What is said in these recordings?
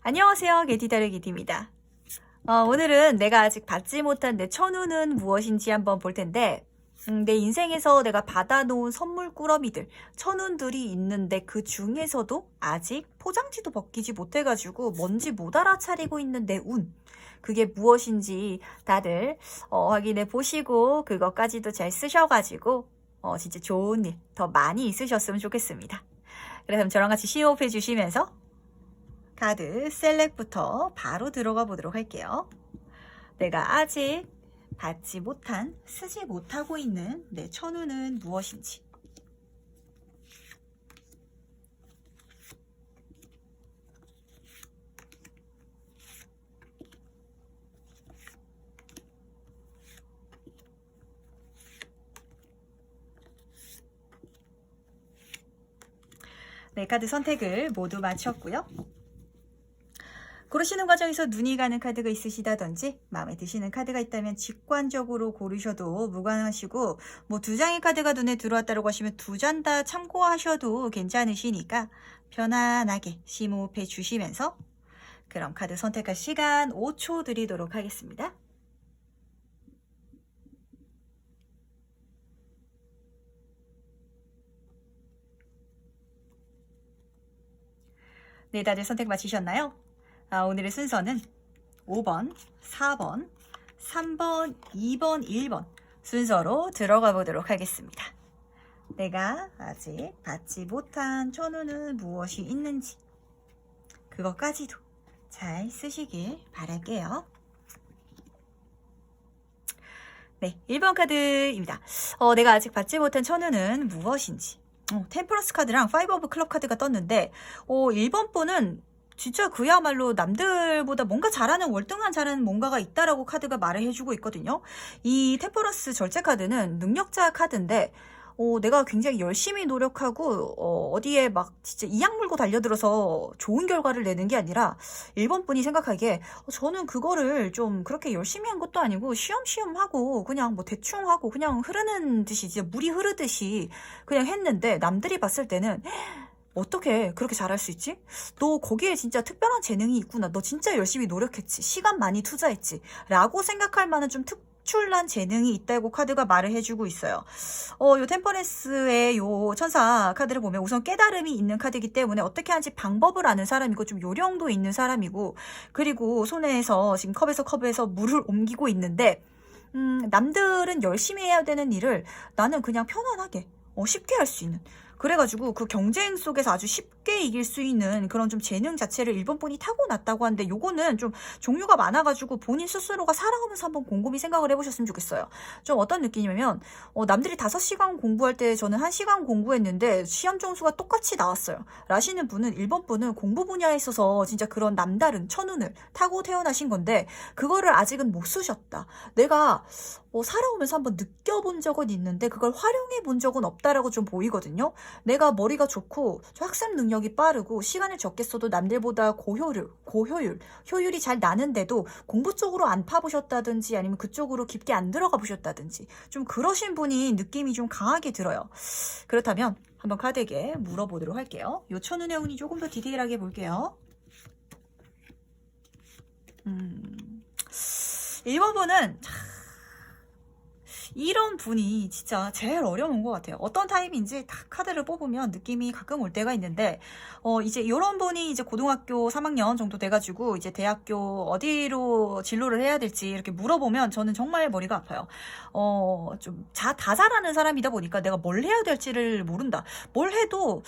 안녕하세요. 게티다르 게티입니다. 오늘은 내가 아직 받지 못한 내 천우는 무엇인지 한번 볼 텐데, 내 인생에서 내가 받아놓은 선물 꾸러미들, 천운들이 있는데 그 중에서도 아직 포장지도 벗기지 못해가지고 뭔지 못 알아차리고 있는 내 운. 그게 무엇인지 다들 확인해 보시고 그것까지도 잘 쓰셔가지고 진짜 좋은 일 더 많이 있으셨으면 좋겠습니다. 그래서 저랑 같이 시호흡해 주시면서 카드 셀렉부터 바로 들어가 보도록 할게요. 내가 아직 받지 못한, 쓰지 못하고 있는 내 천우는 무엇인지. 네, 카드 선택을 모두 마쳤고요. 고르시는 과정에서 눈이 가는 카드가 있으시다든지 마음에 드시는 카드가 있다면 직관적으로 고르셔도 무관하시고, 뭐 2장의 카드가 눈에 들어왔다고 하시면 2장 다 참고하셔도 괜찮으시니까 편안하게 심호흡해 주시면서 그럼 카드 선택할 시간 5초 드리도록 하겠습니다. 네, 다들 선택 마치셨나요? 오늘의 순서는 5번, 4번, 3번, 2번, 1번 순서로 들어가 보도록 하겠습니다. 내가 아직 받지 못한 천우는 무엇이 있는지 그것까지도 잘 쓰시길 바랄게요. 네, 1번 카드입니다. 내가 아직 받지 못한 천우는 무엇인지. 템퍼런스 카드랑 5 오브 클럽 카드가 떴는데 1번 분은 진짜 그야말로 남들보다 뭔가 잘하는, 월등한 잘하는 뭔가가 있다라고 카드가 말을 해주고 있거든요. 이 템퍼런스 절제 카드는 능력자 카드인데 내가 굉장히 열심히 노력하고 어디에 막 진짜 이악 물고 달려들어서 좋은 결과를 내는 게 아니라 1번 분이 생각하기에 저는 그거를 좀 그렇게 열심히 한 것도 아니고 쉬엄쉬엄 하고 그냥 뭐 대충 하고 그냥 흐르는 듯이 진짜 물이 흐르듯이 그냥 했는데, 남들이 봤을 때는 어떻게 그렇게 잘할 수 있지? 너 거기에 진짜 특별한 재능이 있구나. 너 진짜 열심히 노력했지. 시간 많이 투자했지. 라고 생각할 만한 좀 특출난 재능이 있다고 카드가 말을 해주고 있어요. 요 템퍼런스의 요 천사 카드를 보면 우선 깨달음이 있는 카드이기 때문에 어떻게 하는지 방법을 아는 사람이고 좀 요령도 있는 사람이고, 그리고 손에서 지금 컵에서 물을 옮기고 있는데, 남들은 열심히 해야 되는 일을 나는 그냥 편안하게 쉽게 할 수 있는, 그래가지고 그 경쟁 속에서 아주 쉽게 이길 수 있는 그런 좀 재능 자체를 1번 분이 타고났다고 하는데, 요거는 좀 종류가 많아가지고 본인 스스로가 살아가면서 한번 곰곰이 생각을 해보셨으면 좋겠어요. 좀 어떤 느낌이냐면 남들이 5시간 공부할 때 저는 1시간 공부했는데 시험 점수가 똑같이 나왔어요 라시는 분은 1번 분은 공부 분야에 있어서 진짜 그런 남다른 천운을 타고 태어나신 건데, 그거를 아직은 못 쓰셨다. 내가 살아오면서 한번 느껴본 적은 있는데 그걸 활용해 본 적은 없다라고 좀 보이거든요. 내가 머리가 좋고 학습 능력이 빠르고 시간을 적게 써도 남들보다 효율이 잘 나는데도 공부 쪽으로 안 파보셨다든지 아니면 그쪽으로 깊게 안 들어가 보셨다든지 좀 그러신 분이 느낌이 좀 강하게 들어요. 그렇다면 한번 카드에게 물어보도록 할게요. 요 천운의 운이 조금 더 디테일하게 볼게요. 1번 분은 이런 분이 진짜 제일 어려운 것 같아요. 어떤 타입인지 딱 카드를 뽑으면 느낌이 가끔 올 때가 있는데, 이제 이런 분이 이제 고등학교 3학년 정도 돼가지고 이제 대학교 어디로 진로를 해야 될지 이렇게 물어보면 저는 정말 머리가 아파요. 좀 다 잘하는 사람이다 보니까 내가 뭘 해야 될지를 모른다. 뭘 해도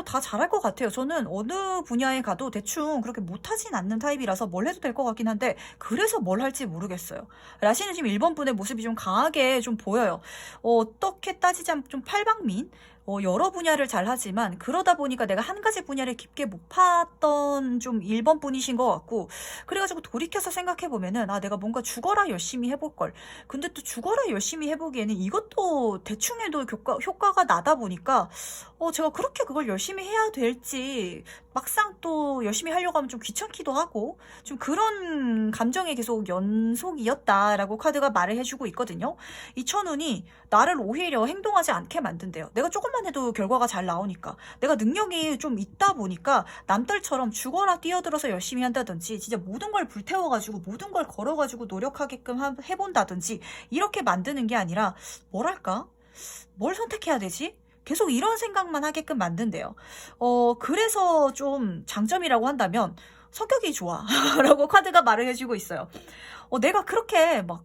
다 잘할 것 같아요. 저는 어느 분야에 가도 대충 그렇게 못하진 않는 타입이라서 뭘 해도 될 것 같긴 한데, 그래서 뭘 할지 모르겠어요. 라시는 지금 1번 분의 모습이 좀 강하게 좀 보여요. 어떻게 따지자면 좀 팔방민, 여러 분야를 잘 하지만 그러다 보니까 내가 한 가지 분야를 깊게 못 파던 좀 1번 분이신 것 같고, 그래가지고 돌이켜서 생각해보면은 내가 뭔가 죽어라 열심히 해볼 걸. 근데 또 죽어라 열심히 해보기에는 이것도 대충 해도 효과가 나다 보니까 제가 그렇게 그걸 열심히 해야 될지, 막상 또 열심히 하려고 하면 좀 귀찮기도 하고 좀 그런 감정의 계속 연속이었다라고 카드가 말을 해주고 있거든요. 이 천운이 나를 오히려 행동하지 않게 만든대요. 내가 조금만 생각만 해도 결과가 잘 나오니까. 내가 능력이 좀 있다 보니까 남들처럼 죽어라 뛰어들어서 열심히 한다든지 진짜 모든 걸 불태워가지고 모든 걸 걸어가지고 노력하게끔 해본다든지 이렇게 만드는 게 아니라 뭐랄까? 뭘 선택해야 되지? 계속 이런 생각만 하게끔 만든대요. 그래서 좀 장점이라고 한다면 성격이 좋아 라고 카드가 말을 해주고 있어요. 내가 그렇게 막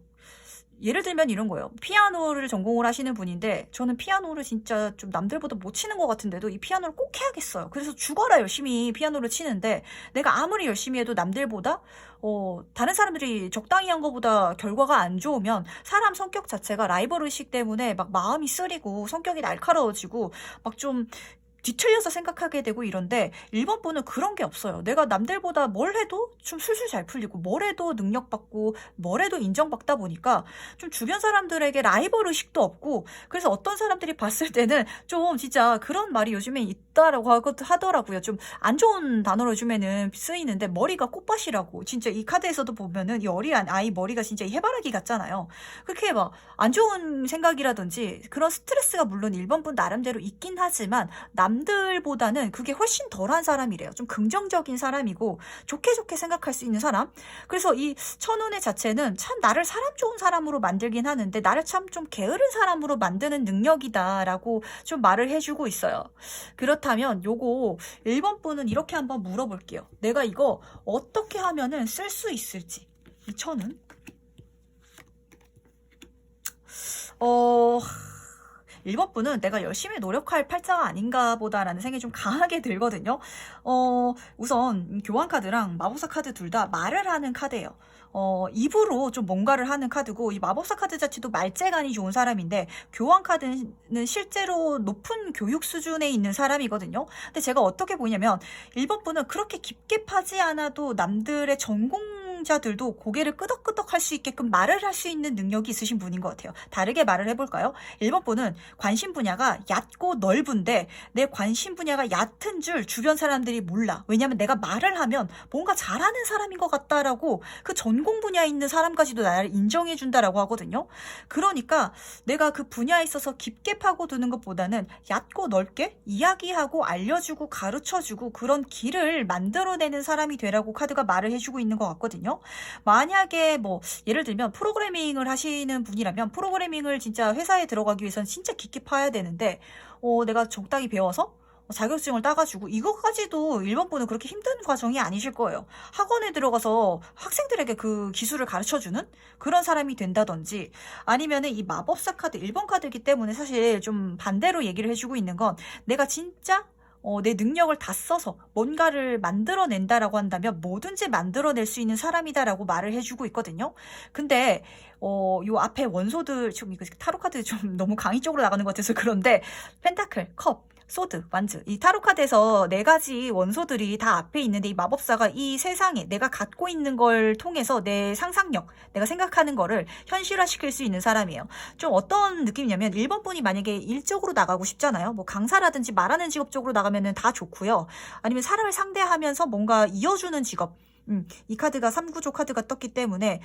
예를 들면 이런 거예요. 피아노를 전공을 하시는 분인데 저는 피아노를 진짜 좀 남들보다 못 치는 것 같은데도 이 피아노를 꼭 해야겠어요. 그래서 죽어라 열심히 피아노를 치는데 내가 아무리 열심히 해도 남들보다 다른 사람들이 적당히 한 것보다 결과가 안 좋으면 사람 성격 자체가 라이벌 의식 때문에 막 마음이 쓰리고 성격이 날카로워지고 막 좀 뒤틀려서 생각하게 되고 이런데 1번 분은 그런 게 없어요. 내가 남들보다 뭘 해도 좀 술술 잘 풀리고 뭘 해도 능력받고 뭘 해도 인정받다 보니까 좀 주변 사람들에게 라이벌 의식도 없고 그래서 어떤 사람들이 봤을 때는 좀 진짜 그런 말이 요즘에 있다라고 하더라고요. 좀 안 좋은 단어로 요즘에는 쓰이는데 머리가 꽃밭이라고 진짜 이 카드에서도 보면은 이 어린 아이 머리가 진짜 해바라기 같잖아요. 그렇게 막 안 좋은 생각이라든지 그런 스트레스가 물론 1번 분 나름대로 있긴 하지만 남들보다는 그게 훨씬 덜한 사람이래요. 좀 긍정적인 사람이고 좋게 좋게 생각할 수 있는 사람. 그래서 이 천운의 자체는 참 나를 사람 좋은 사람으로 만들긴 하는데 나를 참 좀 게으른 사람으로 만드는 능력이다라고 좀 말을 해주고 있어요. 그렇다면 요거 1번 분은 이렇게 한번 물어볼게요. 내가 이거 어떻게 하면은 쓸 수 있을지. 이 천운. 1번 분은 내가 열심히 노력할 팔자가 아닌가 보다라는 생각이 좀 강하게 들거든요. 우선 교환 카드랑 마법사 카드 둘 다 말을 하는 카드예요. 입으로 좀 뭔가를 하는 카드고 이 마법사 카드 자체도 말재간이 좋은 사람인데 교환 카드는 실제로 높은 교육 수준에 있는 사람이거든요. 근데 제가 어떻게 보냐면 1번 분은 그렇게 깊게 파지 않아도 남들의 전공자들도 고개를 끄덕끄덕 할 수 있게끔 말을 할 수 있는 능력이 있으신 분인 것 같아요. 다르게 말을 해볼까요? 1번 분은 관심 분야가 얕고 넓은데 내 관심 분야가 얕은 줄 주변 사람들이 몰라. 왜냐면 내가 말을 하면 뭔가 잘하는 사람인 것 같다라고 그 전공 분야에 있는 사람까지도 나를 인정해 준다라고 하거든요. 그러니까 내가 그 분야에 있어서 깊게 파고드는 것보다는 얕고 넓게 이야기하고 알려주고 가르쳐주고 그런 길을 만들어내는 사람이 되라고 카드가 말을 해주고 있는 것 같거든요. 만약에 뭐 예를 들면 프로그래밍을 하시는 분이라면 프로그래밍을 진짜 회사에 들어가기 위해서는 진짜 깊게 파야 되는데 내가 적당히 배워서 자격증을 따가지고 이것까지도 1번 분은 그렇게 힘든 과정이 아니실 거예요. 학원에 들어가서 학생들에게 그 기술을 가르쳐주는 그런 사람이 된다든지 아니면은 이 마법사 카드 1번 카드이기 때문에 사실 좀 반대로 얘기를 해주고 있는 건 내가 진짜 내 능력을 다 써서 뭔가를 만들어낸다라고 한다면 뭐든지 만들어낼 수 있는 사람이다라고 말을 해주고 있거든요. 근데 요 앞에 원소들 좀 이거 타로 카드 좀 너무 강의 쪽으로 나가는 것 같아서 그런데 펜타클, 컵, 소드, 완즈 이 타로 카드에서 4가지 원소들이 다 앞에 있는데 이 마법사가 이 세상에 내가 갖고 있는 걸 통해서 내 상상력, 내가 생각하는 거를 현실화시킬 수 있는 사람이에요. 좀 어떤 느낌이냐면 1번 분이 만약에 일적으로 나가고 싶잖아요. 뭐 강사라든지 말하는 직업 쪽으로 나가면은 다 좋고요. 아니면 사람을 상대하면서 뭔가 이어주는 직업. 이 카드가 3구조 카드가 떴기 때문에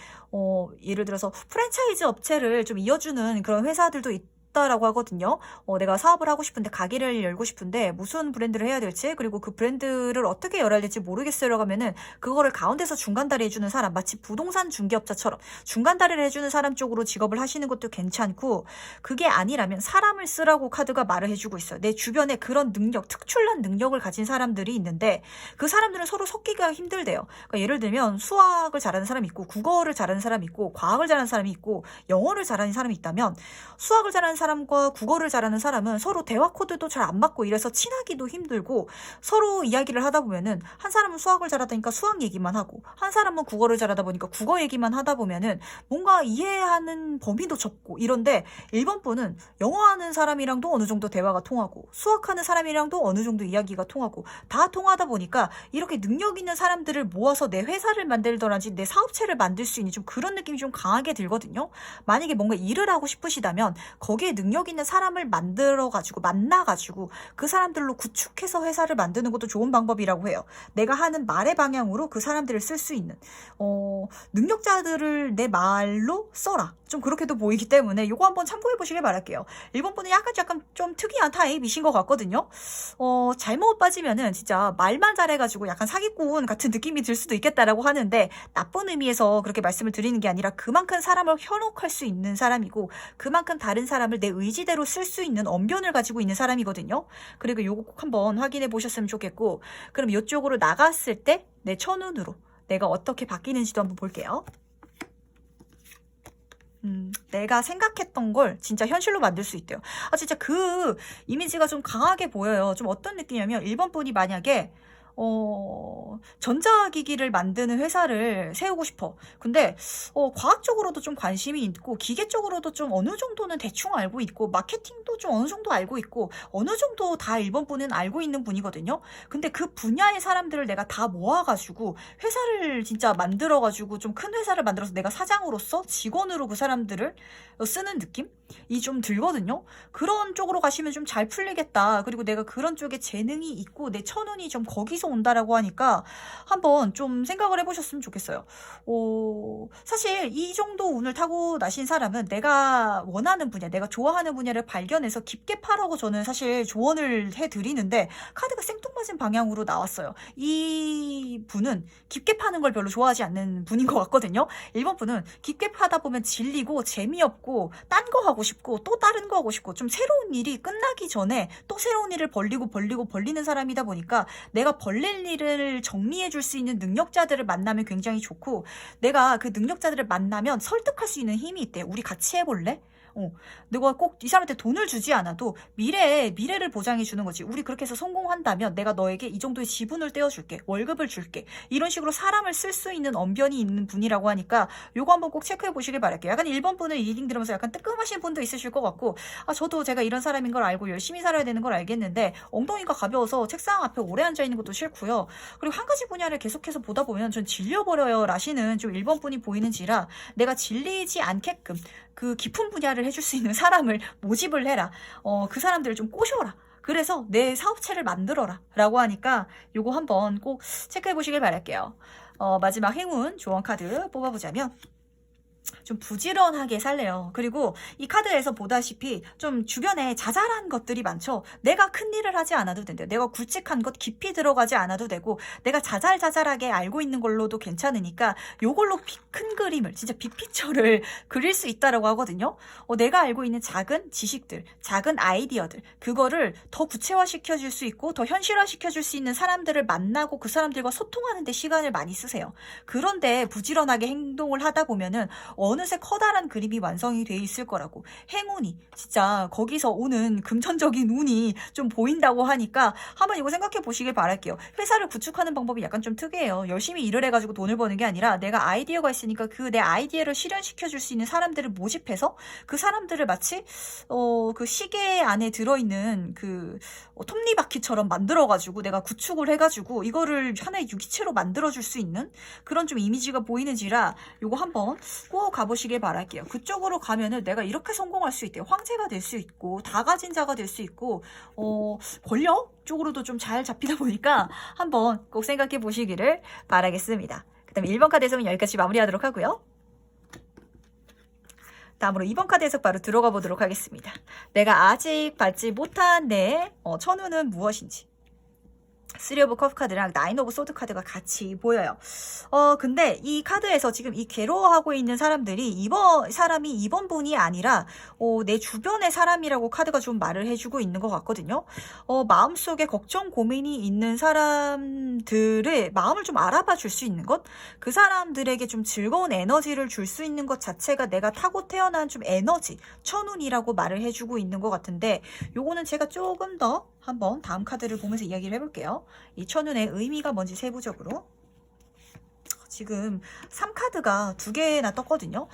예를 들어서 프랜차이즈 업체를 좀 이어주는 그런 회사들도 있다라고 하거든요. 내가 사업을 하고 싶은데 가게를 열고 싶은데 무슨 브랜드를 해야 될지 그리고 그 브랜드를 어떻게 열어야 될지 모르겠어요 하면은 그거를 가운데서 중간다리 해주는 사람 마치 부동산 중개업자처럼 중간다리를 해주는 사람 쪽으로 직업을 하시는 것도 괜찮고 그게 아니라면 사람을 쓰라고 카드가 말을 해주고 있어요. 내 주변에 그런 능력, 특출난 능력을 가진 사람들이 있는데 그 사람들은 서로 섞기가 힘들대요. 그러니까 예를 들면 수학을 잘하는 사람이 있고 국어를 잘하는 사람이 있고 과학을 잘하는 사람이 있고 영어를 잘하는 사람이 있다면 수학을 잘하는 사람과 국어를 잘하는 사람은 서로 대화 코드도 잘 안 맞고 이래서 친하기도 힘들고 서로 이야기를 하다 보면은 한 사람은 수학을 잘하다니까 수학 얘기만 하고 한 사람은 국어를 잘하다 보니까 국어 얘기만 하다 보면은 뭔가 이해하는 범위도 좁고 이런데 1번 분은 영어하는 사람이랑도 어느 정도 대화가 통하고 수학하는 사람이랑도 어느 정도 이야기가 통하고 다 통하다 보니까 이렇게 능력 있는 사람들을 모아서 내 회사를 만들더라든지 내 사업체를 만들 수 있는 좀 그런 느낌이 좀 강하게 들거든요. 만약에 뭔가 일을 하고 싶으시다면 거기에 거기에 능력 있는 사람을 만들어가지고 만나가지고 그 사람들로 구축해서 회사를 만드는 것도 좋은 방법이라고 해요. 내가 하는 말의 방향으로 그 사람들을 쓸 수 있는 능력자들을 내 말로 써라. 좀 그렇게도 보이기 때문에 요거 한번 참고해 보시길 바랄게요. 일본 분은 약간 좀 특이한 타입이신 것 같거든요. 잘못 빠지면은 진짜 말만 잘해가지고 약간 사기꾼 같은 느낌이 들 수도 있겠다라고 하는데 나쁜 의미에서 그렇게 말씀을 드리는 게 아니라 그만큼 사람을 현혹할 수 있는 사람이고 그만큼 다른 사람을 내 의지대로 쓸 수 있는 언변을 가지고 있는 사람이거든요. 그리고 요거 꼭 한번 확인해 보셨으면 좋겠고 그럼 이쪽으로 나갔을 때 내 첫눈으로 내가 어떻게 바뀌는지도 한번 볼게요. 내가 생각했던 걸 진짜 현실로 만들 수 있대요. 진짜 그 이미지가 좀 강하게 보여요. 좀 어떤 느낌이냐면 일본 분이 만약에 전자기기를 만드는 회사를 세우고 싶어. 근데 과학적으로도 좀 관심이 있고 기계 쪽으로도 좀 어느 정도는 대충 알고 있고 마케팅도 좀 어느 정도 알고 있고 어느 정도 다 일본 분은 알고 있는 분이거든요. 근데 그 분야의 사람들을 내가 다 모아가지고 회사를 진짜 만들어가지고 좀 큰 회사를 만들어서 내가 사장으로서 직원으로 그 사람들을 쓰는 느낌이 좀 들거든요. 그런 쪽으로 가시면 좀 잘 풀리겠다. 그리고 내가 그런 쪽에 재능이 있고 내 천운이 좀 거기서 온다라고 하니까 한번 좀 생각을 해보셨으면 좋겠어요. 사실 이 정도 운을 타고 나신 사람은 내가 원하는 분야, 내가 좋아하는 분야를 발견해서 깊게 파라고 저는 사실 조언을 해드리는데 카드가 생뚱맞은 방향으로 나왔어요. 이 분은 깊게 파는 걸 별로 좋아하지 않는 분인 것 같거든요. 일본 분은 깊게 파다 보면 질리고 재미없고 딴 거 하고 싶고 또 다른 거 하고 싶고 좀 새로운 일이 끝나기 전에 또 새로운 일을 벌리는 사람이다 보니까 내가 벌릴 일을 정리해 줄 수 있는 능력자들을 만나면 굉장히 좋고 내가 그 능력자들을 만나면 설득할 수 있는 힘이 있대. 우리 같이 해볼래? 내가 꼭 이 사람한테 돈을 주지 않아도 미래를 보장해 주는 거지. 우리 그렇게 해서 성공한다면 내가 너에게 이 정도의 지분을 떼어줄게. 월급을 줄게. 이런 식으로 사람을 쓸 수 있는 언변이 있는 분이라고 하니까 요거 한번 꼭 체크해 보시길 바랄게요. 약간 일본 분을 리딩 들으면서 약간 뜨끔하신 분도 있으실 것 같고 저도 제가 이런 사람인 걸 알고 열심히 살아야 되는 걸 알겠는데 엉덩이가 가벼워서 책상 앞에 오래 앉아 있는 것도 싫고요. 그리고 한 가지 분야를 계속해서 보다 보면 전 질려버려요 라시는 좀 일본 분이 보이는지라 내가 질리지 않게끔 그 깊은 분야를 해줄 수 있는 사람을 모집을 해라. 그 사람들을 좀 꼬셔라. 그래서 내 사업체를 만들어라. 라고 하니까 요거 한번 꼭 체크해 보시길 바랄게요. 마지막 행운 조언 카드 뽑아보자면 좀 부지런하게 살래요. 그리고 이 카드에서 보다시피 좀 주변에 자잘한 것들이 많죠. 내가 큰 일을 하지 않아도 된대요. 내가 굵직한 것 깊이 들어가지 않아도 되고 내가 자잘자잘하게 알고 있는 걸로도 괜찮으니까 요걸로 큰 그림을 진짜 빅피처를 그릴 수 있다라고 하거든요. 내가 알고 있는 작은 지식들, 작은 아이디어들 그거를 더 구체화시켜 줄 수 있고 더 현실화시켜 줄 수 있는 사람들을 만나고 그 사람들과 소통하는 데 시간을 많이 쓰세요. 그런데 부지런하게 행동을 하다 보면은 어느새 커다란 그림이 완성이 돼 있을 거라고. 행운이 진짜 거기서 오는 금전적인 운이 좀 보인다고 하니까 한번 이거 생각해 보시길 바랄게요. 회사를 구축하는 방법이 약간 좀 특이해요. 열심히 일을 해가지고 돈을 버는 게 아니라 내가 아이디어가 있으니까 그 내 아이디어를 실현시켜 줄 수 있는 사람들을 모집해서 그 사람들을 마치 그 시계 안에 들어있는 그 톱니바퀴처럼 만들어가지고 내가 구축을 해가지고 이거를 하나의 유기체로 만들어줄 수 있는 그런 좀 이미지가 보이는지라 요거 한번 꼭 가보시길 바랄게요. 그쪽으로 가면은 내가 이렇게 성공할 수 있대요. 황제가 될 수 있고 다 가진 자가 될 수 있고 권력 쪽으로도 좀 잘 잡히다 보니까 한번 꼭 생각해 보시기를 바라겠습니다. 그 다음에 1번 카드 해석은 여기까지 마무리하도록 하고요. 다음으로 2번 카드 해석 바로 들어가 보도록 하겠습니다. 내가 아직 받지 못한 내 천운은 무엇인지. 3 오브 컵 카드랑 9 오브 소드 카드가 같이 보여요. 근데 이 카드에서 지금 이 괴로워하고 있는 사람들이 이번 분이 아니라 내 주변의 사람이라고 카드가 좀 말을 해주고 있는 것 같거든요. 마음속에 걱정 고민이 있는 사람들의 마음을 좀 알아봐 줄 수 있는 것, 그 사람들에게 좀 즐거운 에너지를 줄 수 있는 것 자체가 내가 타고 태어난 좀 에너지, 천운이라고 말을 해주고 있는 것 같은데 요거는 제가 조금 더 한번 다음 카드를 보면서 이야기를 해볼게요. 이 천운의 의미가 뭔지 세부적으로 지금 3카드가 2개나 떴거든요.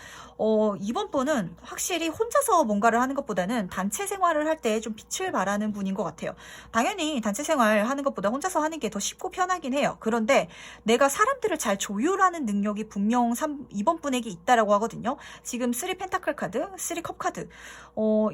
이번 분은 확실히 혼자서 뭔가를 하는 것보다는 단체 생활을 할 때 좀 빛을 발하는 분인 것 같아요. 당연히 단체 생활 하는 것보다 혼자서 하는 게 더 쉽고 편하긴 해요. 그런데 내가 사람들을 잘 조율하는 능력이 분명 이번 분에게 있다라고 하거든요. 지금 3 펜타클 카드, 3 컵 카드,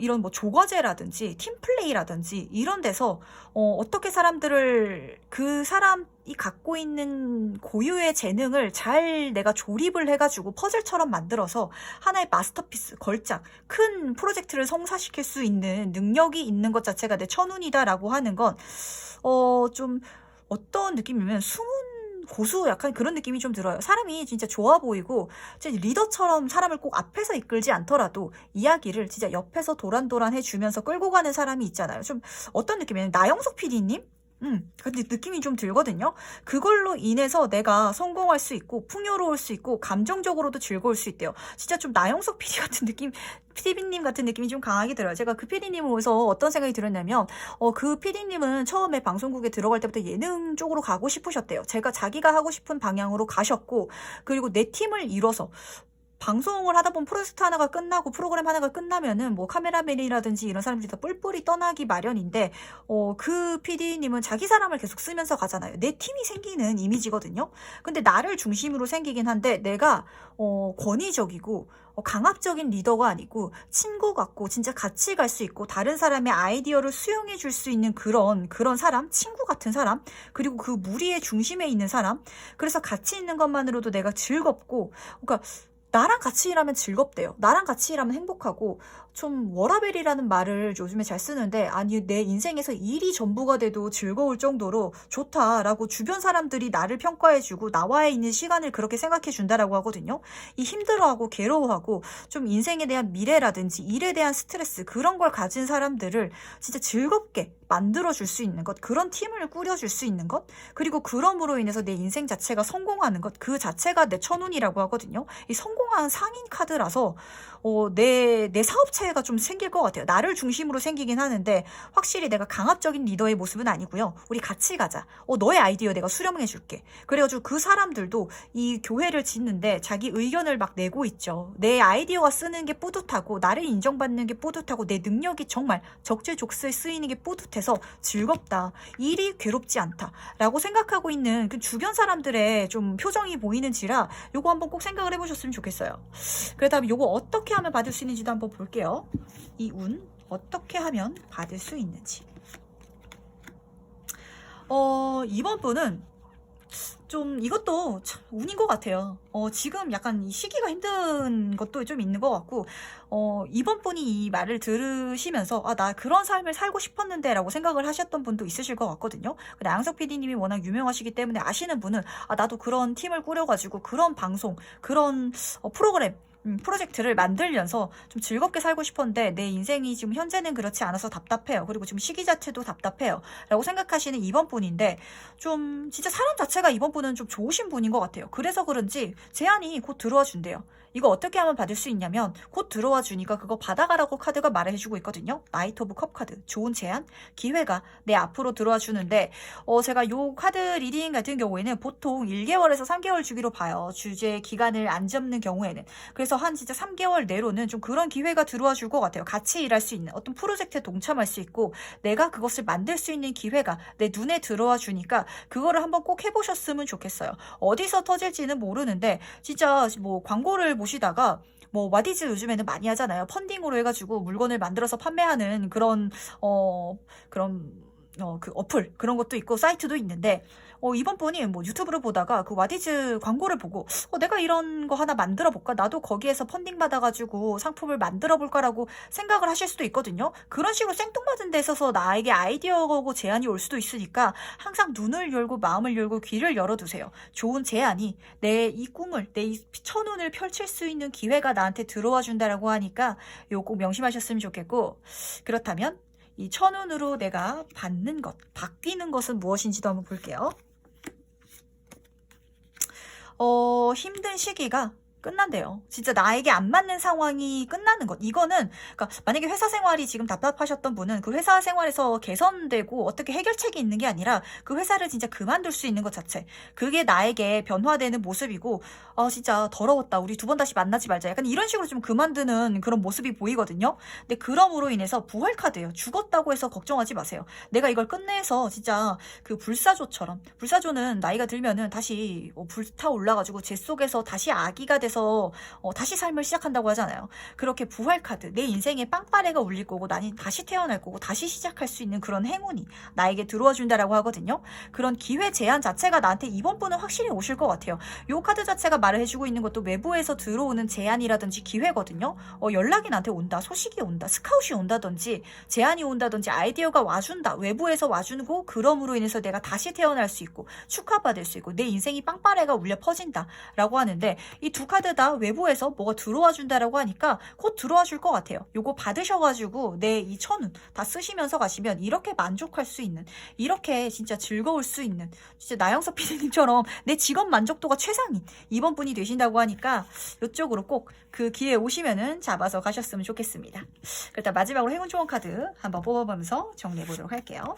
이런 뭐 조과제라든지 팀플레이라든지 이런 데서 어떻게 사람들을 그 사람이 갖고 있는 고유의 재능을 잘 내가 조립을 해가지고 퍼즐처럼 만들어서 하나의 마스터피스, 걸작, 큰 프로젝트를 성사시킬 수 있는 능력이 있는 것 자체가 내 천운이다라고 하는 건 좀 어떤 느낌이면 숨은 고수 약간 그런 느낌이 좀 들어요. 사람이 진짜 좋아 보이고 진짜 리더처럼 사람을 꼭 앞에서 이끌지 않더라도 이야기를 진짜 옆에서 도란도란 해주면서 끌고 가는 사람이 있잖아요. 좀 어떤 느낌이에요? 나영석 PD님? 근데 느낌이 좀 들거든요. 그걸로 인해서 내가 성공할 수 있고 풍요로울 수 있고 감정적으로도 즐거울 수 있대요. 진짜 좀 나영석 PD 같은 느낌, PD님 같은 느낌이 좀 강하게 들어요. 제가 그 PD님을 보면서 어떤 생각이 들었냐면 그 PD님은 처음에 방송국에 들어갈 때부터 예능 쪽으로 가고 싶으셨대요. 자기가 하고 싶은 방향으로 가셨고, 그리고 내 팀을 이뤄서 방송을 하다 보면 프로젝트 하나가 끝나고 프로그램 하나가 끝나면은 뭐 카메라맨이라든지 이런 사람들이 다 뿔뿔이 떠나기 마련인데 그 PD님은 자기 사람을 계속 쓰면서 가잖아요. 내 팀이 생기는 이미지거든요. 근데 나를 중심으로 생기긴 한데 내가 권위적이고 강압적인 리더가 아니고 친구 같고 진짜 같이 갈 수 있고 다른 사람의 아이디어를 수용해 줄 수 있는 그런 사람, 친구 같은 사람, 그리고 그 무리의 중심에 있는 사람. 그래서 같이 있는 것만으로도 내가 즐겁고, 그러니까 나랑 같이 일하면 즐겁대요. 나랑 같이 일하면 행복하고, 좀 워라벨이라는 말을 요즘에 잘 쓰는데, 아니 내 인생에서 일이 전부가 돼도 즐거울 정도로 좋다라고 주변 사람들이 나를 평가해주고 나와의 있는 시간을 그렇게 생각해준다라고 하거든요. 이 힘들어하고 괴로워하고 좀 인생에 대한 미래라든지 일에 대한 스트레스 그런 걸 가진 사람들을 진짜 즐겁게 만들어줄 수 있는 것, 그런 팀을 꾸려줄 수 있는 것, 그리고 그럼으로 인해서 내 인생 자체가 성공하는 것, 그 자체가 내 천운이라고 하거든요. 이 성공한 상인 카드라서 내 사업체가 좀 생길 것 같아요. 나를 중심으로 생기긴 하는데 확실히 내가 강압적인 리더의 모습은 아니고요. 우리 같이 가자. 너의 아이디어 내가 수렴해 줄게. 그래가지고 그 사람들도 이 교회를 짓는데 자기 의견을 막 내고 있죠. 내 아이디어가 쓰는 게 뿌듯하고 나를 인정받는 게 뿌듯하고 내 능력이 정말 적재적소에 쓰이는 게 뿌듯해서 즐겁다. 일이 괴롭지 않다. 라고 생각하고 있는 그 주변 사람들의 좀 표정이 보이는지라 요거 한번 꼭 생각을 해보셨으면 좋겠어요. 그렇다면 요거 어떻게 하면 받을 수 있는지도 한번 볼게요. 이 운 어떻게 하면 받을 수 있는지. 이번 분은 좀 이것도 참 운인 것 같아요. 지금 약간 이 시기가 힘든 것도 좀 있는 것 같고, 이번 분이 이 말을 들으시면서 나 그런 삶을 살고 싶었는데 라고 생각을 하셨던 분도 있으실 것 같거든요. 근데 양석 PD님이 워낙 유명하시기 때문에 아시는 분은 나도 그런 팀을 꾸려가지고 그런 방송, 그런 프로그램, 프로젝트를 만들면서 좀 즐겁게 살고 싶었는데 내 인생이 지금 현재는 그렇지 않아서 답답해요. 그리고 지금 시기 자체도 답답해요. 라고 생각하시는 이번 분인데 좀 진짜 사람 자체가 이번 분은 좀 좋으신 분인 것 같아요. 그래서 그런지 제안이 곧 들어와 준대요. 이거 어떻게 하면 받을 수 있냐면 곧 들어와 주니까 그거 받아가라고 카드가 말해주고 있거든요. 나이트 오브 컵 카드. 좋은 제안, 기회가 내 앞으로 들어와 주는데 제가 요 카드 리딩 같은 경우에는 보통 1개월에서 3개월 주기로 봐요. 주제 기간을 안 잡는 경우에는. 그래서 한 진짜 3개월 내로는 좀 그런 기회가 들어와 줄 것 같아요. 같이 일할 수 있는 어떤 프로젝트에 동참할 수 있고 내가 그것을 만들 수 있는 기회가 내 눈에 들어와 주니까 그거를 한번 꼭 해보셨으면 좋겠어요. 어디서 터질지는 모르는데 진짜 뭐 광고를 보시다가 뭐 와디즈 요즘에는 많이 하잖아요. 펀딩으로 해가지고 물건을 만들어서 판매하는 그런 그 어플 그런 것도 있고 사이트도 있는데 이번 분이 뭐 유튜브를 보다가 그 와디즈 광고를 보고 내가 이런 거 하나 만들어 볼까? 나도 거기에서 펀딩 받아가지고 상품을 만들어 볼까라고 생각을 하실 수도 있거든요. 그런 식으로 생뚱맞은 데 있어서 나에게 아이디어고 제안이 올 수도 있으니까 항상 눈을 열고 마음을 열고 귀를 열어두세요. 좋은 제안이 내 이 꿈을 내 이 천운을 펼칠 수 있는 기회가 나한테 들어와 준다라고 하니까 요거 꼭 명심하셨으면 좋겠고, 그렇다면 이 천운으로 내가 받는 것, 바뀌는 것은 무엇인지도 한번 볼게요. 힘든 시기가 끝난대요. 진짜 나에게 안 맞는 상황이 끝나는 것. 이거는 그러니까 만약에 회사 생활이 지금 답답하셨던 분은 그 회사 생활에서 개선되고 어떻게 해결책이 있는 게 아니라 그 회사를 진짜 그만둘 수 있는 것 자체. 그게 나에게 변화되는 모습이고 진짜 더러웠다. 우리 두 번 다시 만나지 말자. 약간 이런 식으로 좀 그만두는 그런 모습이 보이거든요. 근데 그럼으로 인해서 부활 카드예요. 죽었다고 해서 걱정하지 마세요. 내가 이걸 끝내서 진짜 그 불사조처럼 불사조는 나이가 들면은 다시 불타 올라가지고 제 속에서 다시 아기가 돼서 다시 삶을 시작한다고 하잖아요. 그렇게 부활 카드, 내 인생에 빵빠레가 울릴 거고 나는 다시 태어날 거고 다시 시작할 수 있는 그런 행운이 나에게 들어와 준다라고 하거든요. 그런 기회 제한 자체가 나한테 이번 분은 확실히 오실 것 같아요. 요 카드 자체가 말을 해주고 있는 것도 외부에서 들어오는 제안이라든지 기회거든요. 연락이 나한테 온다, 소식이 온다, 스카웃이 온다든지 제안이 온다든지 아이디어가 와준다, 외부에서 와주고 그럼으로 인해서 내가 다시 태어날 수 있고 축하받을 수 있고 내 인생이 빵빠레가 울려 퍼진다라고 하는데 이 두 카드 다 외부에서 뭐가 들어와 준다라고 하니까 곧 들어와 줄 것 같아요. 요거 받으셔가지고 내 이 천운 다 쓰시면서 가시면 이렇게 만족할 수 있는, 이렇게 진짜 즐거울 수 있는, 진짜 나영석 PD님처럼 내 직업 만족도가 최상인 이번 분이 되신다고 하니까 이쪽으로 꼭 그 기회 오시면은 잡아서 가셨으면 좋겠습니다. 일단 마지막으로 행운 조언 카드 한번 뽑아보면서 정리해 보도록 할게요.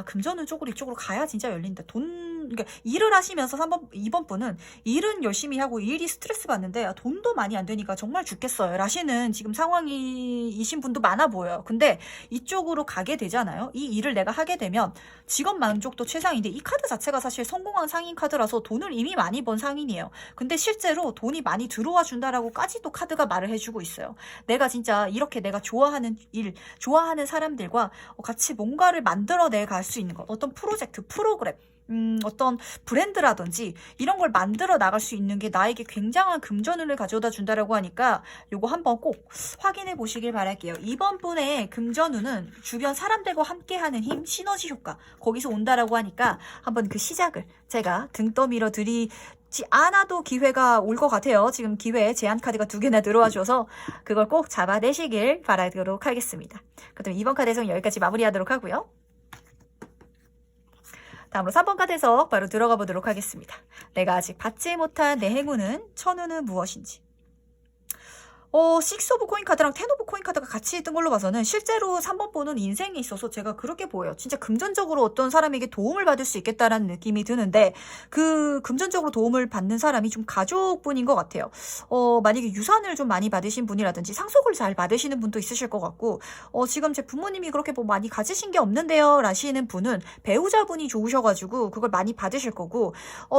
금전운 쪽으로 이쪽으로 가야 진짜 열린다. 그러니까 일을 하시면서 2번 분은 일은 열심히 하고 일이 스트레스 받는데 돈도 많이 안 되니까 정말 죽겠어요. 라시는 지금 상황이신 분도 많아 보여요. 근데 이쪽으로 가게 되잖아요. 이 일을 내가 하게 되면 직업 만족도 최상인데 이 카드 자체가 사실 성공한 상인 카드라서 돈을 이미 많이 번 상인이에요. 근데 실제로 돈이 많이 들어와 준다라고까지도 카드가 말을 해주고 있어요. 내가 진짜 이렇게 내가 좋아하는 일, 좋아하는 사람들과 같이 뭔가를 만들어내 갈 수 있는 것, 어떤 프로젝트, 프로그램, 어떤 브랜드라든지 이런 걸 만들어 나갈 수 있는 게 나에게 굉장한 금전운을 가져다 준다라고 하니까 요거 한번 꼭 확인해 보시길 바랄게요. 이번 분의 금전운은 주변 사람들과 함께하는 힘, 시너지 효과 거기서 온다라고 하니까 한번 그 시작을 제가 등 떠밀어 드리지 않아도 기회가 올 것 같아요. 지금 기회 제한 카드가 2개나 들어와 줘서 그걸 꼭 잡아내시길 바라도록 하겠습니다. 그럼 이번 카드에서는 여기까지 마무리하도록 하고요. 다음으로 3번 카드 해석 바로 들어가 보도록 하겠습니다. 내가 아직 받지 못한 내 행운은 천운은 무엇인지. 6 오브 코인 카드랑 10 오브 코인 카드가 같이 있던 걸로 봐서는 실제로 3번 분은 인생에 있어서 제가 그렇게 보여요. 진짜 금전적으로 어떤 사람에게 도움을 받을 수 있겠다라는 느낌이 드는데 그 금전적으로 도움을 받는 사람이 좀 가족분인 것 같아요. 만약에 유산을 좀 많이 받으신 분이라든지 상속을 잘 받으시는 분도 있으실 것 같고 지금 제 부모님이 그렇게 뭐 많이 가지신 게 없는데요 라시는 분은 배우자분이 좋으셔가지고 그걸 많이 받으실 거고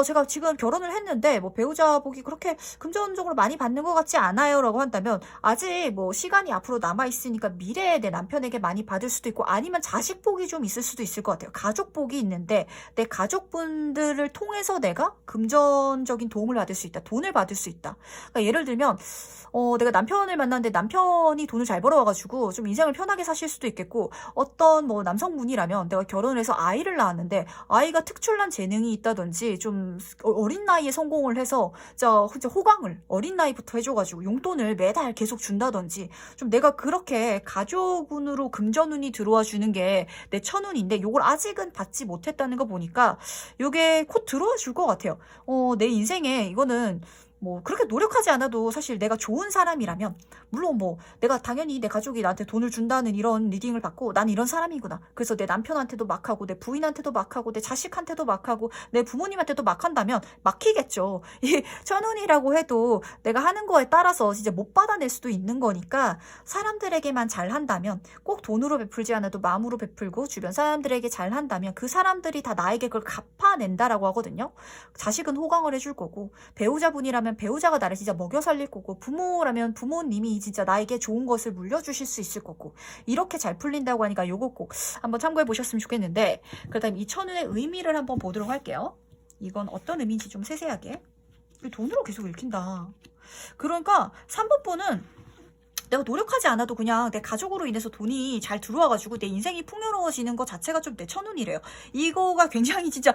제가 지금 결혼을 했는데 뭐 배우자 복이 그렇게 금전적으로 많이 받는 것 같지 않아요 라고 한다면 아직 뭐 시간이 앞으로 남아있으니까 미래에 내 남편에게 많이 받을 수도 있고 아니면 자식 복이 좀 있을 수도 있을 것 같아요. 가족 복이 있는데 내 가족분들을 통해서 내가 금전적인 도움을 받을 수 있다. 돈을 받을 수 있다. 그러니까 예를 들면 내가 남편을 만났는데 남편이 돈을 잘 벌어와가지고 좀 인생을 편하게 사실 수도 있겠고 어떤 뭐 남성분이라면 내가 결혼을 해서 아이를 낳았는데 아이가 특출난 재능이 있다든지 좀 어린 나이에 성공을 해서 진짜 호강을 어린 나이부터 해줘가지고 용돈을 매달 계속 준다든지 좀 내가 그렇게 가족운으로 금전운이 들어와 주는 게 내 천운인데 요걸 아직은 받지 못했다는 거 보니까 요게 곧 들어와 줄 것 같아요. 내 인생에 이거는 뭐 그렇게 노력하지 않아도 사실 내가 좋은 사람이라면 물론 뭐 내가 당연히 내 가족이 나한테 돈을 준다는 이런 리딩을 받고 난 이런 사람이구나. 그래서 내 남편한테도 막 하고 내 부인한테도 막 하고 내 자식한테도 막 하고 내 부모님한테도 막 한다면 막히겠죠. 이 천운이라고 해도 내가 하는 거에 따라서 진짜 못 받아낼 수도 있는 거니까 사람들에게만 잘 한다면 꼭 돈으로 베풀지 않아도 마음으로 베풀고 주변 사람들에게 잘 한다면 그 사람들이 다 나에게 그걸 갚아낸다라고 하거든요. 자식은 호강을 해줄 거고 배우자분이라면 배우자가 나를 진짜 먹여 살릴 거고 부모라면 부모님이 진짜 나에게 좋은 것을 물려주실 수 있을 거고 이렇게 잘 풀린다고 하니까 요거 꼭 한번 참고해 보셨으면 좋겠는데 그렇다면 이 천운의 의미를 한번 보도록 할게요. 이건 어떤 의미인지 좀 세세하게. 돈으로 계속 읽힌다. 그러니까 3번 분은 내가 노력하지 않아도 그냥 내 가족으로 인해서 돈이 잘 들어와가지고 내 인생이 풍요로워지는 것 자체가 좀 내 천운이래요. 이거가 굉장히 진짜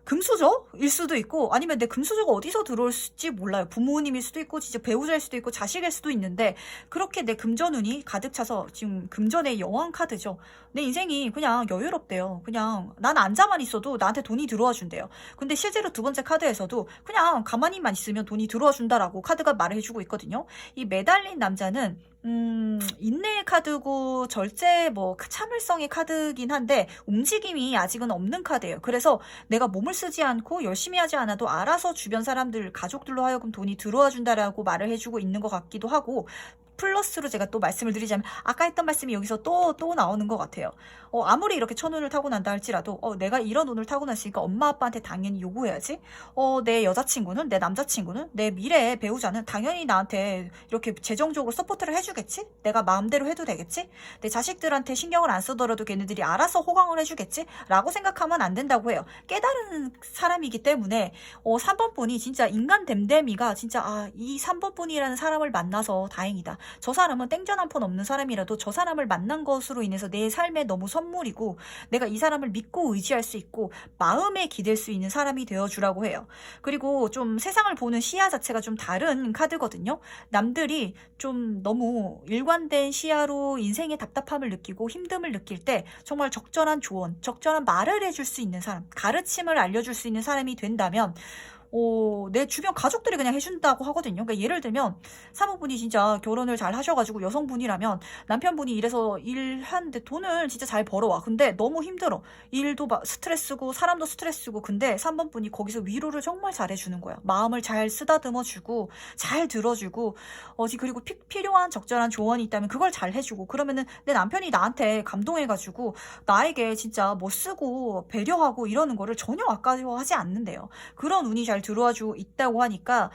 금수저일 수도 있고 아니면 내 금수저가 어디서 들어올지 몰라요. 부모님일 수도 있고 진짜 배우자일 수도 있고 자식일 수도 있는데 그렇게 내 금전운이 가득 차서 지금 금전의 여왕 카드죠. 내 인생이 그냥 여유롭대요. 그냥 난 앉아만 있어도 나한테 돈이 들어와 준대요. 근데 실제로 두 번째 카드에서도 그냥 가만히만 있으면 돈이 들어와 준다라고 카드가 말을 해주고 있거든요. 이 매달린 남자는 인내의 카드고 절제 뭐 참을성의 카드긴 한데 움직임이 아직은 없는 카드예요. 그래서 내가 몸을 쓰지 않고 열심히 하지 않아도 알아서 주변 사람들 가족들로 하여금 돈이 들어와 준다라고 말을 해주고 있는 것 같기도 하고 플러스로 제가 또 말씀을 드리자면 아까 했던 말씀이 여기서 또 나오는 것 같아요. 아무리 이렇게 천운을 타고 난다 할지라도 내가 이런 운을 타고 났으니까 엄마 아빠한테 당연히 요구해야지. 내 여자친구는 내 남자친구는 내 미래의 배우자는 당연히 나한테 이렇게 재정적으로 서포트를 해주겠지. 내가 마음대로 해도 되겠지. 내 자식들한테 신경을 안 쓰더라도 걔네들이 알아서 호강을 해주겠지 라고 생각하면 안 된다고 해요. 깨달은 사람이기 때문에 3번 분이 진짜 인간 댐댐이가 진짜 이 3번 분이라는 사람을 만나서 다행이다. 저 사람은 땡전 한 푼 없는 사람이라도 저 사람을 만난 것으로 인해서 내 삶에 너무 선물이고 내가 이 사람을 믿고 의지할 수 있고 마음에 기댈 수 있는 사람이 되어주라고 해요. 그리고 좀 세상을 보는 시야 자체가 좀 다른 카드거든요. 남들이 좀 너무 일관된 시야로 인생의 답답함을 느끼고 힘듦을 느낄 때 정말 적절한 조언, 적절한 말을 해줄 수 있는 사람, 가르침을 알려줄 수 있는 사람이 된다면 내 주변 가족들이 그냥 해준다고 하거든요. 그러니까 예를 들면 사모분이 진짜 결혼을 잘 하셔가지고 여성분이라면 남편분이 이래서 일하는데 돈을 진짜 잘 벌어와. 근데 너무 힘들어. 일도 스트레스고 사람도 스트레스고 근데 3번 분이 거기서 위로를 정말 잘해주는 거야. 마음을 잘 쓰다듬어주고 잘 들어주고 그리고 필요한 적절한 조언이 있다면 그걸 잘 해주고 그러면은 내 남편이 나한테 감동해가지고 나에게 진짜 뭐 쓰고 배려하고 이러는 거를 전혀 아까워하지 않는데요. 그런 운이 잘 들어와주고 있다고 하니까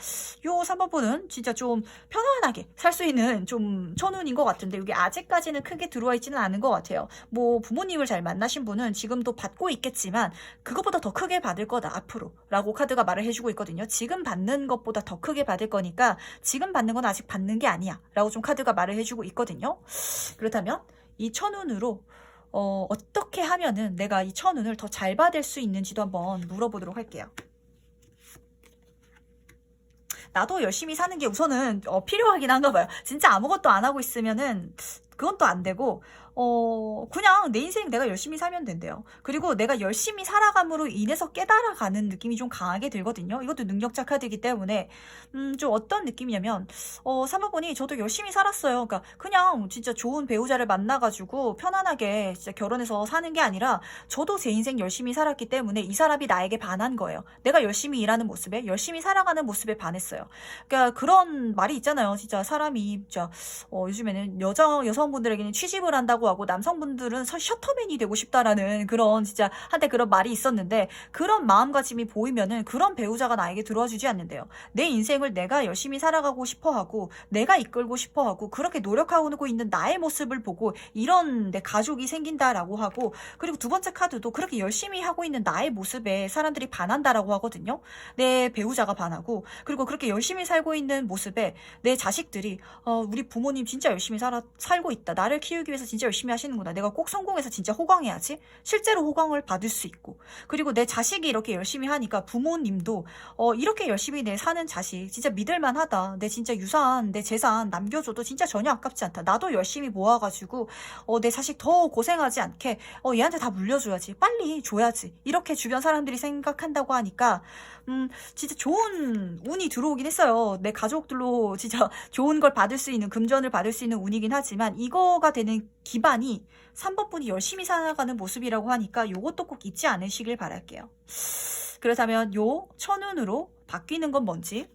요 3번 분은 진짜 좀 편안하게 살 수 있는 좀 천운인 것 같은데 이게 아직까지는 크게 들어와 있지는 않은 것 같아요. 뭐 부모님을 잘 만나신 분은 지금도 받고 있겠지만 그것보다 더 크게 받을 거다 앞으로 라고 카드가 말을 해주고 있거든요. 지금 받는 것보다 더 크게 받을 거니까 지금 받는 건 아직 받는 게 아니야 라고 좀 카드가 말을 해주고 있거든요. 그렇다면 이 천운으로 어떻게 하면은 내가 이 천운을 더 잘 받을 수 있는지도 한번 물어보도록 할게요. 나도 열심히 사는 게 우선은 필요하긴 한가 봐요. 진짜 아무것도 안 하고 있으면은 그건 또 안 되고 그냥 내 인생 내가 열심히 살면 된대요. 그리고 내가 열심히 살아감으로 인해서 깨달아가는 느낌이 좀 강하게 들거든요. 이것도 능력자 카드이기 때문에 좀 어떤 느낌이냐면 3번 분이 저도 열심히 살았어요. 그러니까 그냥 진짜 좋은 배우자를 만나가지고 편안하게 진짜 결혼해서 사는 게 아니라 저도 제 인생 열심히 살았기 때문에 이 사람이 나에게 반한 거예요. 내가 열심히 일하는 모습에 열심히 살아가는 모습에 반했어요. 그러니까 그런 말이 있잖아요. 진짜 사람이 진짜 요즘에는 여성분들에게는 취직을 한다고 하고 남성분들은 셔터맨이 되고 싶다라는 그런 진짜 한때 그런 말이 있었는데 그런 마음가짐이 보이면은 그런 배우자가 나에게 들어와 주지 않는데요. 내 인생을 내가 열심히 살아가고 싶어하고 내가 이끌고 싶어하고 그렇게 노력하고 있는 나의 모습을 보고 이런 내 가족이 생긴다라고 하고 그리고 두 번째 카드도 그렇게 열심히 하고 있는 나의 모습에 사람들이 반한다라고 하거든요. 내 배우자가 반하고 그리고 그렇게 열심히 살고 있는 모습에 내 자식들이 우리 부모님 진짜 열심히 살고 있다. 나를 키우기 위해서 진짜 열심히 하시는구나. 내가 꼭 성공해서 진짜 호강해야지. 실제로 호강을 받을 수 있고 그리고 내 자식이 이렇게 열심히 하니까 부모님도 이렇게 열심히 내 사는 자식 진짜 믿을만하다. 내 진짜 유산 내 재산 남겨줘도 진짜 전혀 아깝지 않다. 나도 열심히 모아가지고 내 자식 더 고생하지 않게 얘한테 다 물려줘야지. 빨리 줘야지. 이렇게 주변 사람들이 생각한다고 하니까 진짜 좋은 운이 들어오긴 했어요. 내 가족들로 진짜 좋은 걸 받을 수 있는 금전을 받을 수 있는 운이긴 하지만 이거가 되는 기반이 3번 분이 열심히 살아가는 모습이라고 하니까 요것도 꼭 잊지 않으시길 바랄게요. 그렇다면 요 천운으로 바뀌는 건 뭔지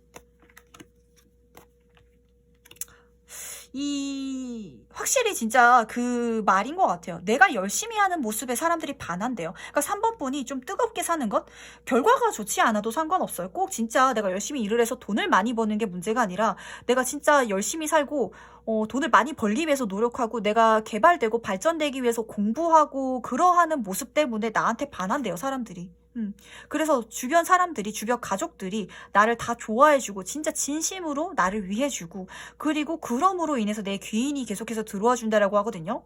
확실히 진짜 그 말인 것 같아요. 내가 열심히 하는 모습에 사람들이 반한대요. 그러니까 3번 분이 좀 뜨겁게 사는 것 결과가 좋지 않아도 상관없어요. 꼭 진짜 내가 열심히 일을 해서 돈을 많이 버는 게 문제가 아니라 내가 진짜 열심히 살고 돈을 많이 벌기 위해서 노력하고 내가 개발되고 발전되기 위해서 공부하고 그러하는 모습 때문에 나한테 반한대요. 사람들이. 그래서 주변 사람들이, 주변 가족들이 나를 다 좋아해주고, 진짜 진심으로 나를 위해주고, 그리고 그럼으로 인해서 내 귀인이 계속해서 들어와 준다라고 하거든요.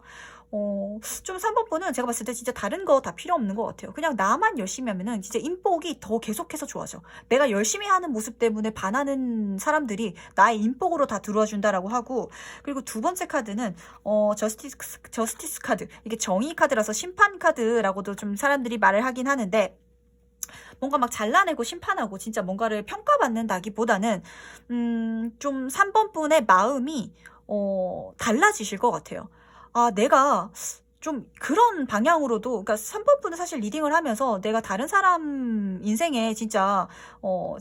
좀 3번 분은 제가 봤을 때 진짜 다른 거 다 필요 없는 것 같아요. 그냥 나만 열심히 하면은 진짜 인복이 더 계속해서 좋아져. 내가 열심히 하는 모습 때문에 반하는 사람들이 나의 인복으로 다 들어와 준다라고 하고, 그리고 두 번째 카드는, 저스티스 카드. 이게 정의 카드라서 심판 카드라고도 좀 사람들이 말을 하긴 하는데, 뭔가 막 잘라내고 심판하고 진짜 뭔가를 평가받는다기보다는 좀 3번 분의 마음이 달라지실 것 같아요. 아, 내가 좀 그런 방향으로도, 그러니까 3번 분은 사실 리딩을 하면서 내가 다른 사람 인생에 진짜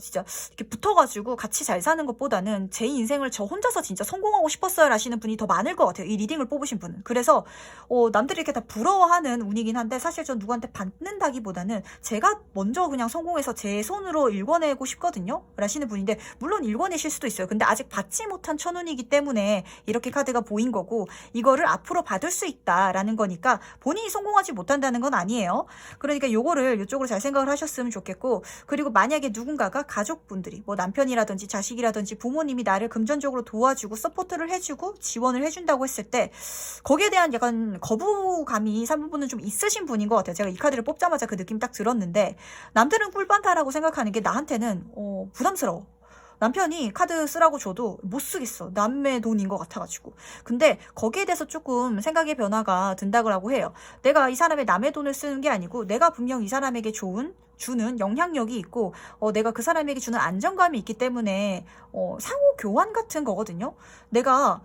진짜 이렇게 붙어가지고 같이 잘 사는 것보다는 제 인생을 저 혼자서 진짜 성공하고 싶었어요 라시는 분이 더 많을 것 같아요. 이 리딩을 뽑으신 분은. 그래서 남들이 이렇게 다 부러워하는 운이긴 한데, 사실 전 누구한테 받는다기보다는 제가 먼저 그냥 성공해서 제 손으로 읽어내고 싶거든요 라시는 분인데, 물론 읽어내실 수도 있어요. 근데 아직 받지 못한 천운이기 때문에 이렇게 카드가 보인 거고, 이거를 앞으로 받을 수 있다라는 거니까 본인이 성공하지 못한다는 건 아니에요. 그러니까 요거를 이쪽으로 잘 생각을 하셨으면 좋겠고, 그리고 만약에 누군가가 가족분들이, 뭐 남편이라든지 자식이라든지 부모님이 나를 금전적으로 도와주고 서포트를 해주고 지원을 해준다고 했을 때, 거기에 대한 약간 거부감이 3분은 좀 있으신 분인 것 같아요. 제가 이 카드를 뽑자마자 그 느낌 딱 들었는데, 남들은 꿀빤다라고 생각하는 게 나한테는 부담스러워. 남편이 카드 쓰라고 줘도 못 쓰겠어. 남의 돈인 것 같아가지고. 근데 거기에 대해서 조금 생각의 변화가 든다고 해요. 내가 이 사람의 남의 돈을 쓰는 게 아니고, 내가 분명 이 사람에게 주는 영향력이 있고, 내가 그 사람에게 주는 안정감이 있기 때문에 상호 교환 같은 거거든요. 내가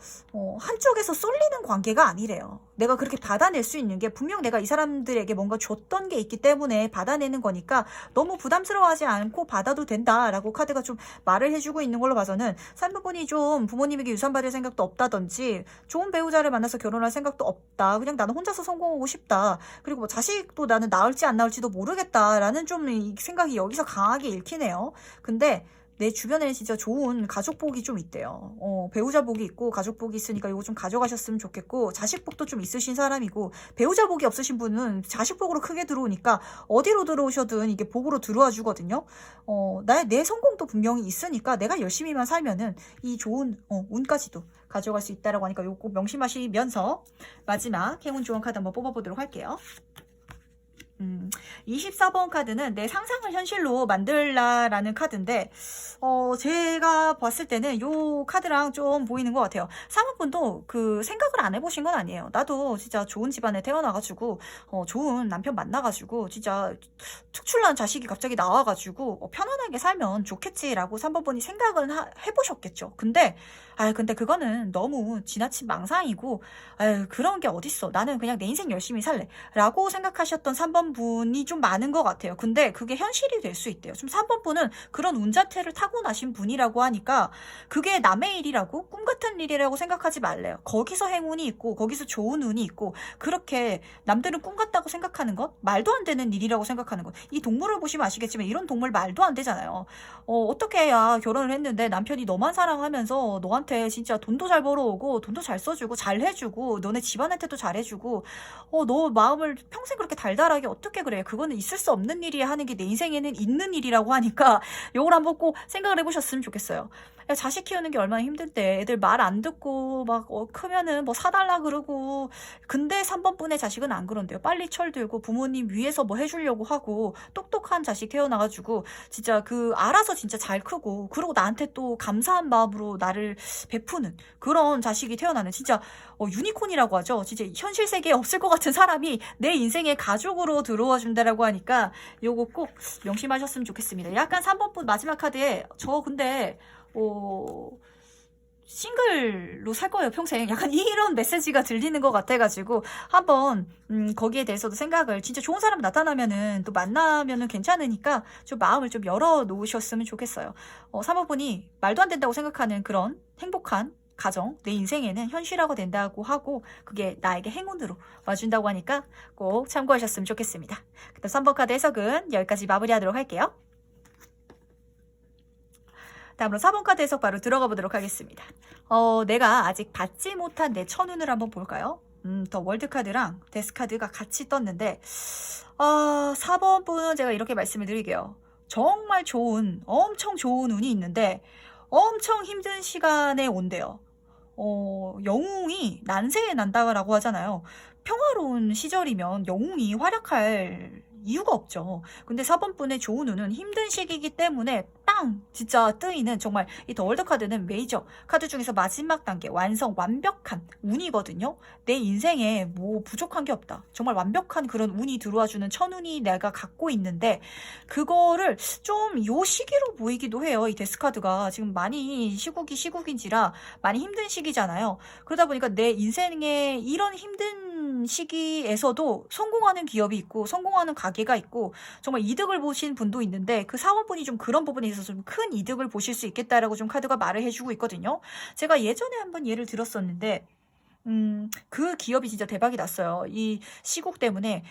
한쪽에서 쏠리는 관계가 아니래요. 내가 그렇게 받아낼 수 있는 게, 분명 내가 이 사람들에게 뭔가 줬던 게 있기 때문에 받아내는 거니까 너무 부담스러워하지 않고 받아도 된다라고 카드가 좀 말을 해주고 있는 걸로 봐서는, 3분이 좀 부모님에게 유산받을 생각도 없다든지, 좋은 배우자를 만나서 결혼할 생각도 없다, 그냥 나는 혼자서 성공하고 싶다, 그리고 뭐 자식도 나는 낳을지 안 낳을지도 모르겠다라는 좀 이 생각이 여기서 강하게 읽히네요. 근데 내 주변에 진짜 좋은 가족복이 좀 있대요. 배우자복이 있고 가족복이 있으니까 이거 좀 가져가셨으면 좋겠고, 자식복도 좀 있으신 사람이고, 배우자복이 없으신 분은 자식복으로 크게 들어오니까 어디로 들어오셔든 이게 복으로 들어와 주거든요. 내 성공도 분명히 있으니까 내가 열심히만 살면은 이 좋은 운까지도 가져갈 수 있다라고 하니까 이거 꼭 명심하시면서, 마지막 행운 조언 카드 한번 뽑아보도록 할게요. 24번 카드는 내 상상을 현실로 만들라라는 카드인데, 제가 봤을 때는 요 카드랑 좀 보이는 것 같아요. 사모분도 그 생각을 안 해보신 건 아니에요. 나도 진짜 좋은 집안에 태어나가지고, 좋은 남편 만나가지고, 진짜 특출난 자식이 갑자기 나와가지고, 편안하게 살면 좋겠지라고 3번분이 생각은 해보셨겠죠. 근데 그거는 너무 지나친 망상이고, 그런 게 어딨어. 나는 그냥 내 인생 열심히 살래. 라고 생각하셨던 3번 분이 좀 많은 것 같아요. 근데 그게 현실이 될 수 있대요. 좀 3번 분은 그런 운자태를 타고나신 분이라고 하니까, 그게 남의 일이라고, 꿈 같은 일이라고 생각하지 말래요. 거기서 행운이 있고, 거기서 좋은 운이 있고, 그렇게 남들은 꿈 같다고 생각하는 것, 말도 안 되는 일이라고 생각하는 것. 이 동물을 보시면 아시겠지만, 이런 동물 말도 안 되잖아요. 어떻게 해야 결혼을 했는데 남편이 너만 사랑하면서 너한테 진짜 돈도 잘 벌어오고, 돈도 잘 써주고, 잘 해주고, 너네 집안한테도 잘 해주고, 너 마음을 평생 그렇게 달달하게 어떻게 그래. 그거는 있을 수 없는 일이야 하는 게 내 인생에는 있는 일이라고 하니까, 요걸 한번 꼭 생각을 해보셨으면 좋겠어요. 야, 자식 키우는 게 얼마나 힘든데, 애들 말 안 듣고 막 크면은 뭐 사달라 그러고. 근데 3번 분의 자식은 안 그런데요. 빨리 철들고 부모님 위해서 뭐 해주려고 하고, 똑똑한 자식 태어나가지고 진짜 알아서 진짜 잘 크고, 그리고 나한테 또 감사한 마음으로 나를 베푸는 그런 자식이 태어나는, 진짜 유니콘이라고 하죠. 진짜 현실 세계에 없을 것 같은 사람이 내 인생의 가족으로 들어와 준다라고 하니까, 요거 꼭 명심하셨으면 좋겠습니다. 약간 3번 분 마지막 카드에, 저 근데 싱글로 살 거예요 평생, 약간 이런 메시지가 들리는 것 같아가지고, 한번 거기에 대해서도 생각을, 진짜 좋은 사람 나타나면은 또 만나면은 괜찮으니까 좀 마음을 좀 열어 놓으셨으면 좋겠어요. 3번분이 말도 안 된다고 생각하는 그런 행복한 가정, 내 인생에는 현실화가 된다고 하고, 그게 나에게 행운으로 와준다고 하니까 꼭 참고하셨으면 좋겠습니다. 그다음 3번 카드 해석은 여기까지 마무리하도록 할게요. 다음으로 4번 카드 해석 바로 들어가 보도록 하겠습니다. 내가 아직 받지 못한 내 천운을 한번 볼까요? 더 월드 카드랑 데스 카드가 같이 떴는데 4번 분은 제가 이렇게 말씀을 드릴게요. 정말 좋은, 엄청 좋은 운이 있는데 엄청 힘든 시간에 온대요. 영웅이 난세에 난다라고 하잖아요. 평화로운 시절이면 영웅이 활약할 이유가 없죠. 근데 4번 분의 좋은 운은 힘든 시기이기 때문에 빵! 진짜 뜨이는 정말 이 더 월드 카드는 메이저 카드 중에서 마지막 단계 완벽한 운이거든요. 내 인생에 뭐 부족한 게 없다. 정말 완벽한 그런 운이 들어와주는 천운이 내가 갖고 있는데 그거를 좀 요 시기로 보이기도 해요. 이 데스 카드가 지금 많이 시국인지라 많이 힘든 시기잖아요. 그러다 보니까 내 인생에 이런 힘든 시기에서도 성공하는 기업이 있고 성공하는 가게가 있고 정말 이득을 보신 분도 있는데 그 사원분이 좀 그런 부분에 있어서 좀 큰 이득을 보실 수 있겠다라고 좀 카드가 말을 해주고 있거든요. 제가 예전에 한번 예를 들었었는데 그 기업이 진짜 대박이 났어요. 이 시국 때문에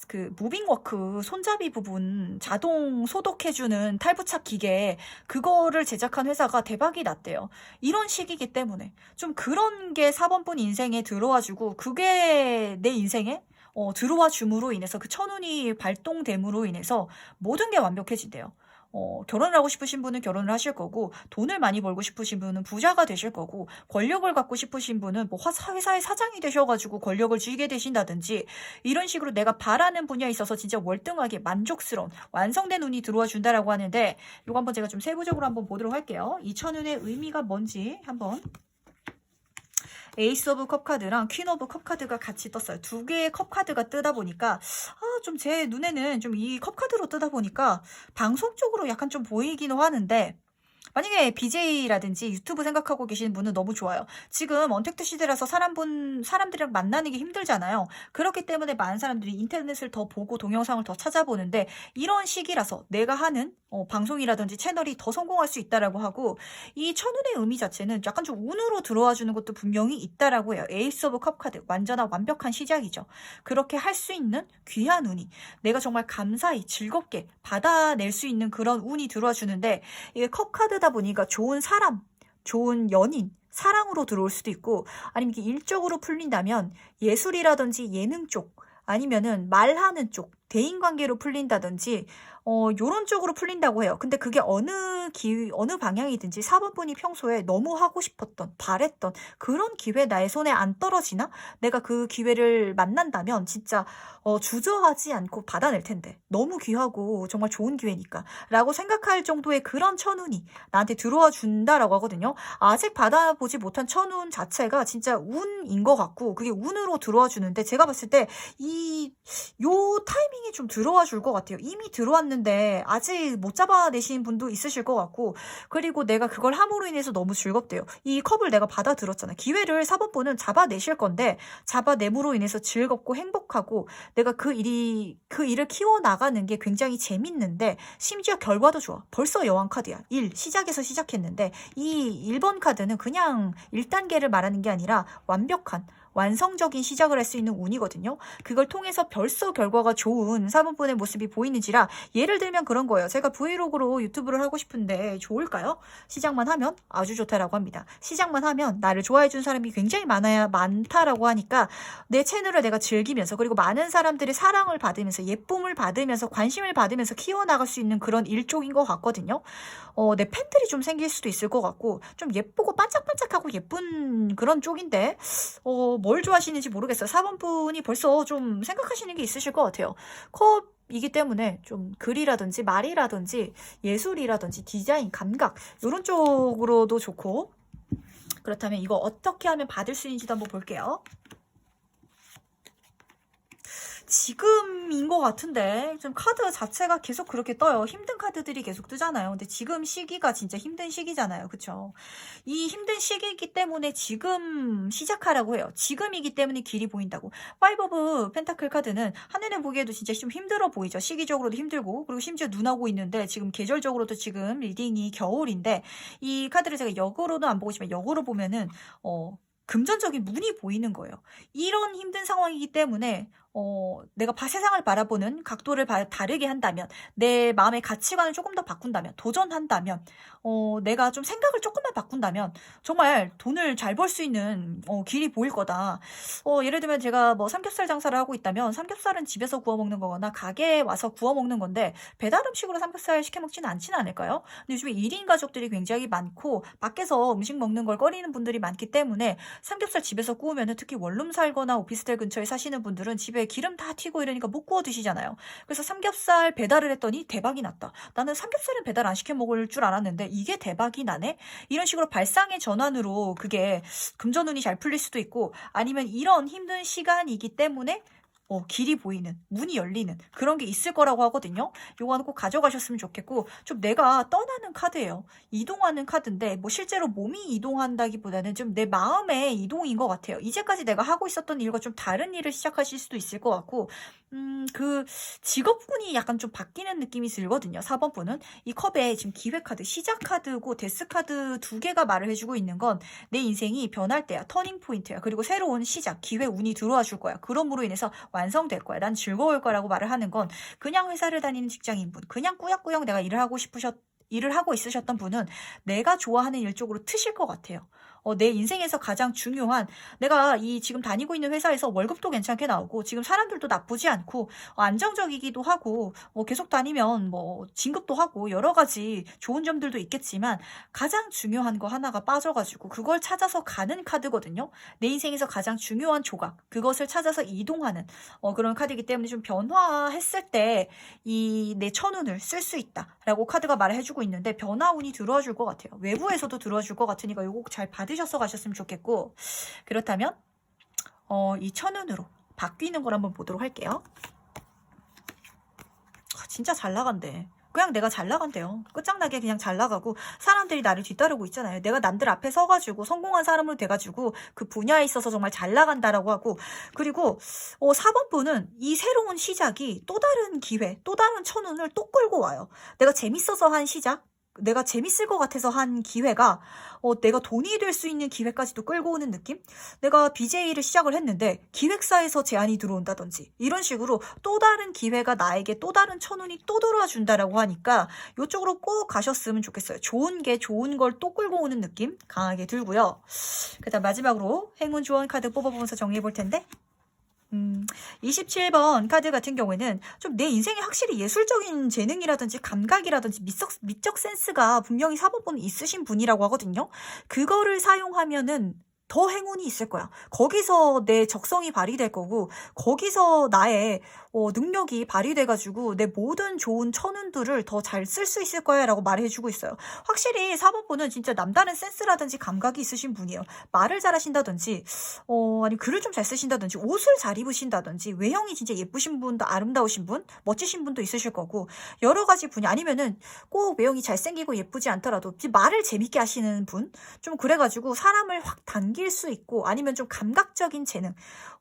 그 무빙워크 손잡이 부분 자동 소독해주는 탈부착 기계 그거를 제작한 회사가 대박이 났대요. 이런 시기이기 때문에 좀 그런 게 4번분 인생에 들어와주고 그게 내 인생에 들어와 줌으로 인해서 그 천운이 발동됨으로 인해서 모든 게 완벽해진대요. 결혼을 하고 싶으신 분은 결혼을 하실 거고 돈을 많이 벌고 싶으신 분은 부자가 되실 거고 권력을 갖고 싶으신 분은 뭐 회사의 사장이 되셔가지고 권력을 쥐게 되신다든지 이런 식으로 내가 바라는 분야에 있어서 진짜 월등하게 만족스러운 완성된 운이 들어와 준다라고 하는데 이거 한번 제가 좀 세부적으로 한번 보도록 할게요. 이 천운의 의미가 뭔지 한번 에이스 오브 컵 카드랑 퀸 오브 컵 카드가 같이 떴어요. 두 개의 컵 카드가 뜨다 보니까 좀 제 눈에는 좀 이 컵 카드로 뜨다 보니까 방송 쪽으로 약간 좀 보이기는 하는데 만약에 BJ라든지 유튜브 생각하고 계시는 분은 너무 좋아요. 지금 언택트 시대라서 사람들이랑 만나는 게 힘들잖아요. 그렇기 때문에 많은 사람들이 인터넷을 더 보고 동영상을 더 찾아보는데 이런 시기라서 내가 하는 방송이라든지 채널이 더 성공할 수 있다라고 하고 이 천운의 의미 자체는 약간 좀 운으로 들어와 주는 것도 분명히 있다라고 해요. 에이스 오브 컵 카드 완벽한 시작이죠. 그렇게 할 수 있는 귀한 운이 내가 정말 감사히 즐겁게 받아낼 수 있는 그런 운이 들어와 주는데 이게 컵 카드다 보니까 좋은 사람, 좋은 연인, 사랑으로 들어올 수도 있고 아니면 이게 일적으로 풀린다면 예술이라든지 예능 쪽 아니면은 말하는 쪽 대인관계로 풀린다든지 요런 쪽으로 풀린다고 해요. 근데 그게 어느 방향이든지 4번분이 평소에 너무 하고 싶었던 바랬던 그런 기회 나의 손에 안 떨어지나? 내가 그 기회를 만난다면 진짜 주저하지 않고 받아낼 텐데 너무 귀하고 정말 좋은 기회니까 라고 생각할 정도의 그런 천운이 나한테 들어와 준다라고 하거든요. 아직 받아보지 못한 천운 자체가 진짜 운인 것 같고 그게 운으로 들어와 주는데 제가 봤을 때 요 타이밍이 좀 들어와 줄 것 같아요. 이미 들어왔는데 아직 못 잡아내신 분도 있으실 것 같고 그리고 내가 그걸 함으로 인해서 너무 즐겁대요. 이 컵을 내가 받아들었잖아. 기회를 4번분은 잡아내실 건데 잡아냄으로 인해서 즐겁고 행복하고 내가 그 일을 키워나가는 게 굉장히 재밌는데 심지어 결과도 좋아. 벌써 여왕 카드야. 시작에서 시작했는데 이 1번 카드는 그냥 1단계를 말하는 게 아니라 완성적인 시작을 할 수 있는 운이거든요. 그걸 통해서 벌써 결과가 좋은 4번분의 모습이 보이는지라 예를 들면 그런 거예요. 제가 브이로그로 유튜브를 하고 싶은데 좋을까요? 시작만 하면 아주 좋다라고 합니다. 시작만 하면 나를 좋아해 준 사람이 굉장히 많다라고 하니까 내 채널을 내가 즐기면서 그리고 많은 사람들의 사랑을 받으면서 예쁨을 받으면서 관심을 받으면서 키워나갈 수 있는 그런 일종인 것 같거든요. 내 팬들이 좀 생길 수도 있을 것 같고 좀 예쁘고 반짝반짝하고 예쁜 그런 쪽인데 뭘 좋아하시는지 모르겠어요. 4번분이 벌써 좀 생각하시는 게 있으실 것 같아요. 컵이기 때문에 좀 글이라든지 말이라든지 예술이라든지 디자인, 감각 이런 쪽으로도 좋고 그렇다면 이거 어떻게 하면 받을 수 있는지도 한번 볼게요. 지금인 것 같은데 좀 카드 자체가 계속 그렇게 떠요. 힘든 카드들이 계속 뜨잖아요. 근데 지금 시기가 진짜 힘든 시기잖아요. 그쵸? 이 힘든 시기이기 때문에 지금 시작하라고 해요. 지금이기 때문에 길이 보인다고. 파이브 오브 펜타클 카드는 한눈에 보기에도 진짜 좀 힘들어 보이죠. 시기적으로도 힘들고 그리고 심지어 눈 오고 있는데 지금 계절적으로도 지금 리딩이 겨울인데 이 카드를 제가 역으로는 안 보고 있지만 역으로 보면은 금전적인 문이 보이는 거예요. 이런 힘든 상황이기 때문에 내가 세상을 바라보는 각도를 다르게 한다면, 내 마음의 가치관을 조금 더 바꾼다면, 도전한다면, 내가 좀 생각을 조금만 바꾼다면, 정말 돈을 잘 벌 수 있는, 길이 보일 거다. 예를 들면 제가 뭐 삼겹살 장사를 하고 있다면, 삼겹살은 집에서 구워 먹는 거거나, 가게에 와서 구워 먹는 건데, 배달 음식으로 삼겹살 시켜 먹지는 않지는 않을까요? 근데 요즘에 1인 가족들이 굉장히 많고, 밖에서 음식 먹는 걸 꺼리는 분들이 많기 때문에, 삼겹살 집에서 구우면은 특히 원룸 살거나 오피스텔 근처에 사시는 분들은 집에 기름 다 튀고 이러니까 못 구워 드시잖아요. 그래서 삼겹살 배달을 했더니 대박이 났다. 나는 삼겹살은 배달 안 시켜 먹을 줄 알았는데 이게 대박이 나네? 이런 식으로 발상의 전환으로 그게 금전운이 잘 풀릴 수도 있고, 아니면 이런 힘든 시간이기 때문에 길이 보이는, 문이 열리는 그런 게 있을 거라고 하거든요. 요거는 꼭 가져가셨으면 좋겠고, 좀 내가 떠나는 카드예요. 이동하는 카드인데 뭐 실제로 몸이 이동한다기보다는 좀 내 마음의 이동인 것 같아요. 이제까지 내가 하고 있었던 일과 좀 다른 일을 시작하실 수도 있을 것 같고, 그 직업군이 약간 좀 바뀌는 느낌이 들거든요. 4번 분은 이 컵에 지금 기회 카드, 시작 카드고 데스 카드 두 개가 말을 해주고 있는 건 내 인생이 변할 때야, 터닝 포인트야. 그리고 새로운 시작, 기회, 운이 들어와 줄 거야. 그럼으로 인해서 완성될 거야. 난 즐거울 거라고 말을 하는 건, 그냥 회사를 다니는 직장인분, 그냥 꾸역꾸역 내가 일을 하고 있으셨던 분은 내가 좋아하는 일 쪽으로 트실 것 같아요. 내 인생에서 가장 중요한, 내가 이 지금 다니고 있는 회사에서 월급도 괜찮게 나오고 지금 사람들도 나쁘지 않고 안정적이기도 하고 계속 다니면 뭐 진급도 하고 여러 가지 좋은 점들도 있겠지만, 가장 중요한 거 하나가 빠져가지고 그걸 찾아서 가는 카드거든요. 내 인생에서 가장 중요한 조각, 그것을 찾아서 이동하는 그런 카드이기 때문에, 좀 변화했을 때 이 내 천운을 쓸 수 있다라고 카드가 말을 해주고 있는데, 변화운이 들어와 줄 것 같아요. 외부에서도 들어와 줄 것 같으니까 요거 잘 받으셔서 가셨으면 좋겠고, 그렇다면 이 천운으로 바뀌는 걸 한번 보도록 할게요. 진짜 잘 나간대. 그냥 내가 잘 나간대요. 끝장나게 그냥 잘 나가고 사람들이 나를 뒤따르고 있잖아요. 내가 남들 앞에 서가지고 성공한 사람으로 돼가지고 그 분야에 있어서 정말 잘 나간다라고 하고, 그리고 4번 분은 이 새로운 시작이 또 다른 기회, 또 다른 천운을 또 끌고 와요. 내가 재밌어서 한 시작, 내가 재밌을 것 같아서 한 기회가 내가 돈이 될 수 있는 기회까지도 끌고 오는 느낌? 내가 BJ를 시작을 했는데 기획사에서 제안이 들어온다든지 이런 식으로 또 다른 기회가 나에게 또 다른 천운이 또 돌아와 준다라고 하니까 이쪽으로 꼭 가셨으면 좋겠어요. 좋은 걸 또 끌고 오는 느낌 강하게 들고요. 그다음 마지막으로 행운 조언 카드 뽑아보면서 정리해 볼 텐데, 27번 카드 같은 경우에는 좀 내 인생에 확실히 예술적인 재능이라든지 감각이라든지 미적 센스가 분명히 4번분은 있으신 분이라고 하거든요. 그거를 사용하면은 더 행운이 있을 거야. 거기서 내 적성이 발휘될 거고, 거기서 나의 능력이 발휘돼가지고 내 모든 좋은 천운들을 더 잘 쓸 수 있을 거야 라고 말해주고 있어요. 확실히 4번 분은 진짜 남다른 센스라든지 감각이 있으신 분이에요. 말을 잘하신다든지 아니 글을 좀 잘 쓰신다든지 옷을 잘 입으신다든지 외형이 진짜 예쁘신 분도, 아름다우신 분, 멋지신 분도 있으실 거고, 여러 가지 분이, 아니면은 꼭 외형이 잘생기고 예쁘지 않더라도 말을 재밌게 하시는 분, 좀 그래가지고 사람을 확 당길 수 있고, 아니면 좀 감각적인 재능,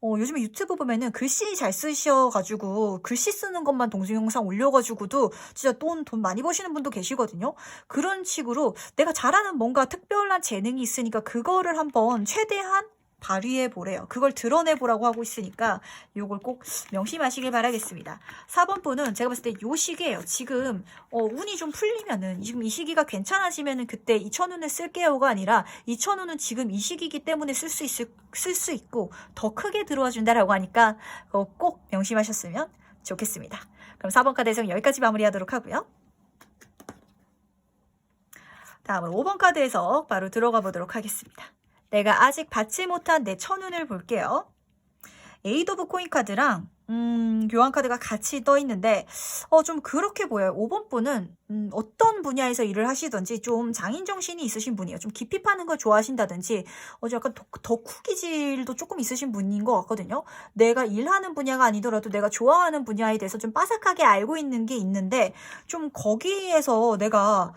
요즘에 유튜브 보면은 글씨 잘 쓰셔가지고 글씨 쓰는 것만 동영상 올려가지고도 진짜 돈 많이 버시는 분도 계시거든요. 그런 식으로 내가 잘하는 뭔가 특별한 재능이 있으니까 그거를 한번 최대한 발휘해 보래요. 그걸 드러내 보라고 하고 있으니까 요걸 꼭 명심하시길 바라겠습니다. 4번 분은 제가 봤을 때 요 시기예요. 지금 운이 좀 풀리면은, 지금 이 시기가 괜찮아지면은 그때 이 천운을 쓸게요가 아니라, 이 천운은 지금 이 시기이기 때문에 쓸 수 있고 더 크게 들어와 준다라고 하니까 꼭 명심하셨으면 좋겠습니다. 그럼 4번 카드 해석 여기까지 마무리하도록 하고요. 다음으로 5번 카드 해석 바로 들어가 보도록 하겠습니다. 내가 아직 받지 못한 내 천운을 볼게요. 에이드 오브 코인 카드랑 교환 카드가 같이 떠 있는데 좀 그렇게 보여요. 5번 분은 어떤 분야에서 일을 하시든지 좀 장인 정신이 있으신 분이에요. 좀 깊이 파는 걸 좋아하신다든지 약간 덕후 기질도 조금 있으신 분인 것 같거든요. 내가 일하는 분야가 아니더라도 내가 좋아하는 분야에 대해서 좀 빠삭하게 알고 있는 게 있는데, 좀 거기에서 내가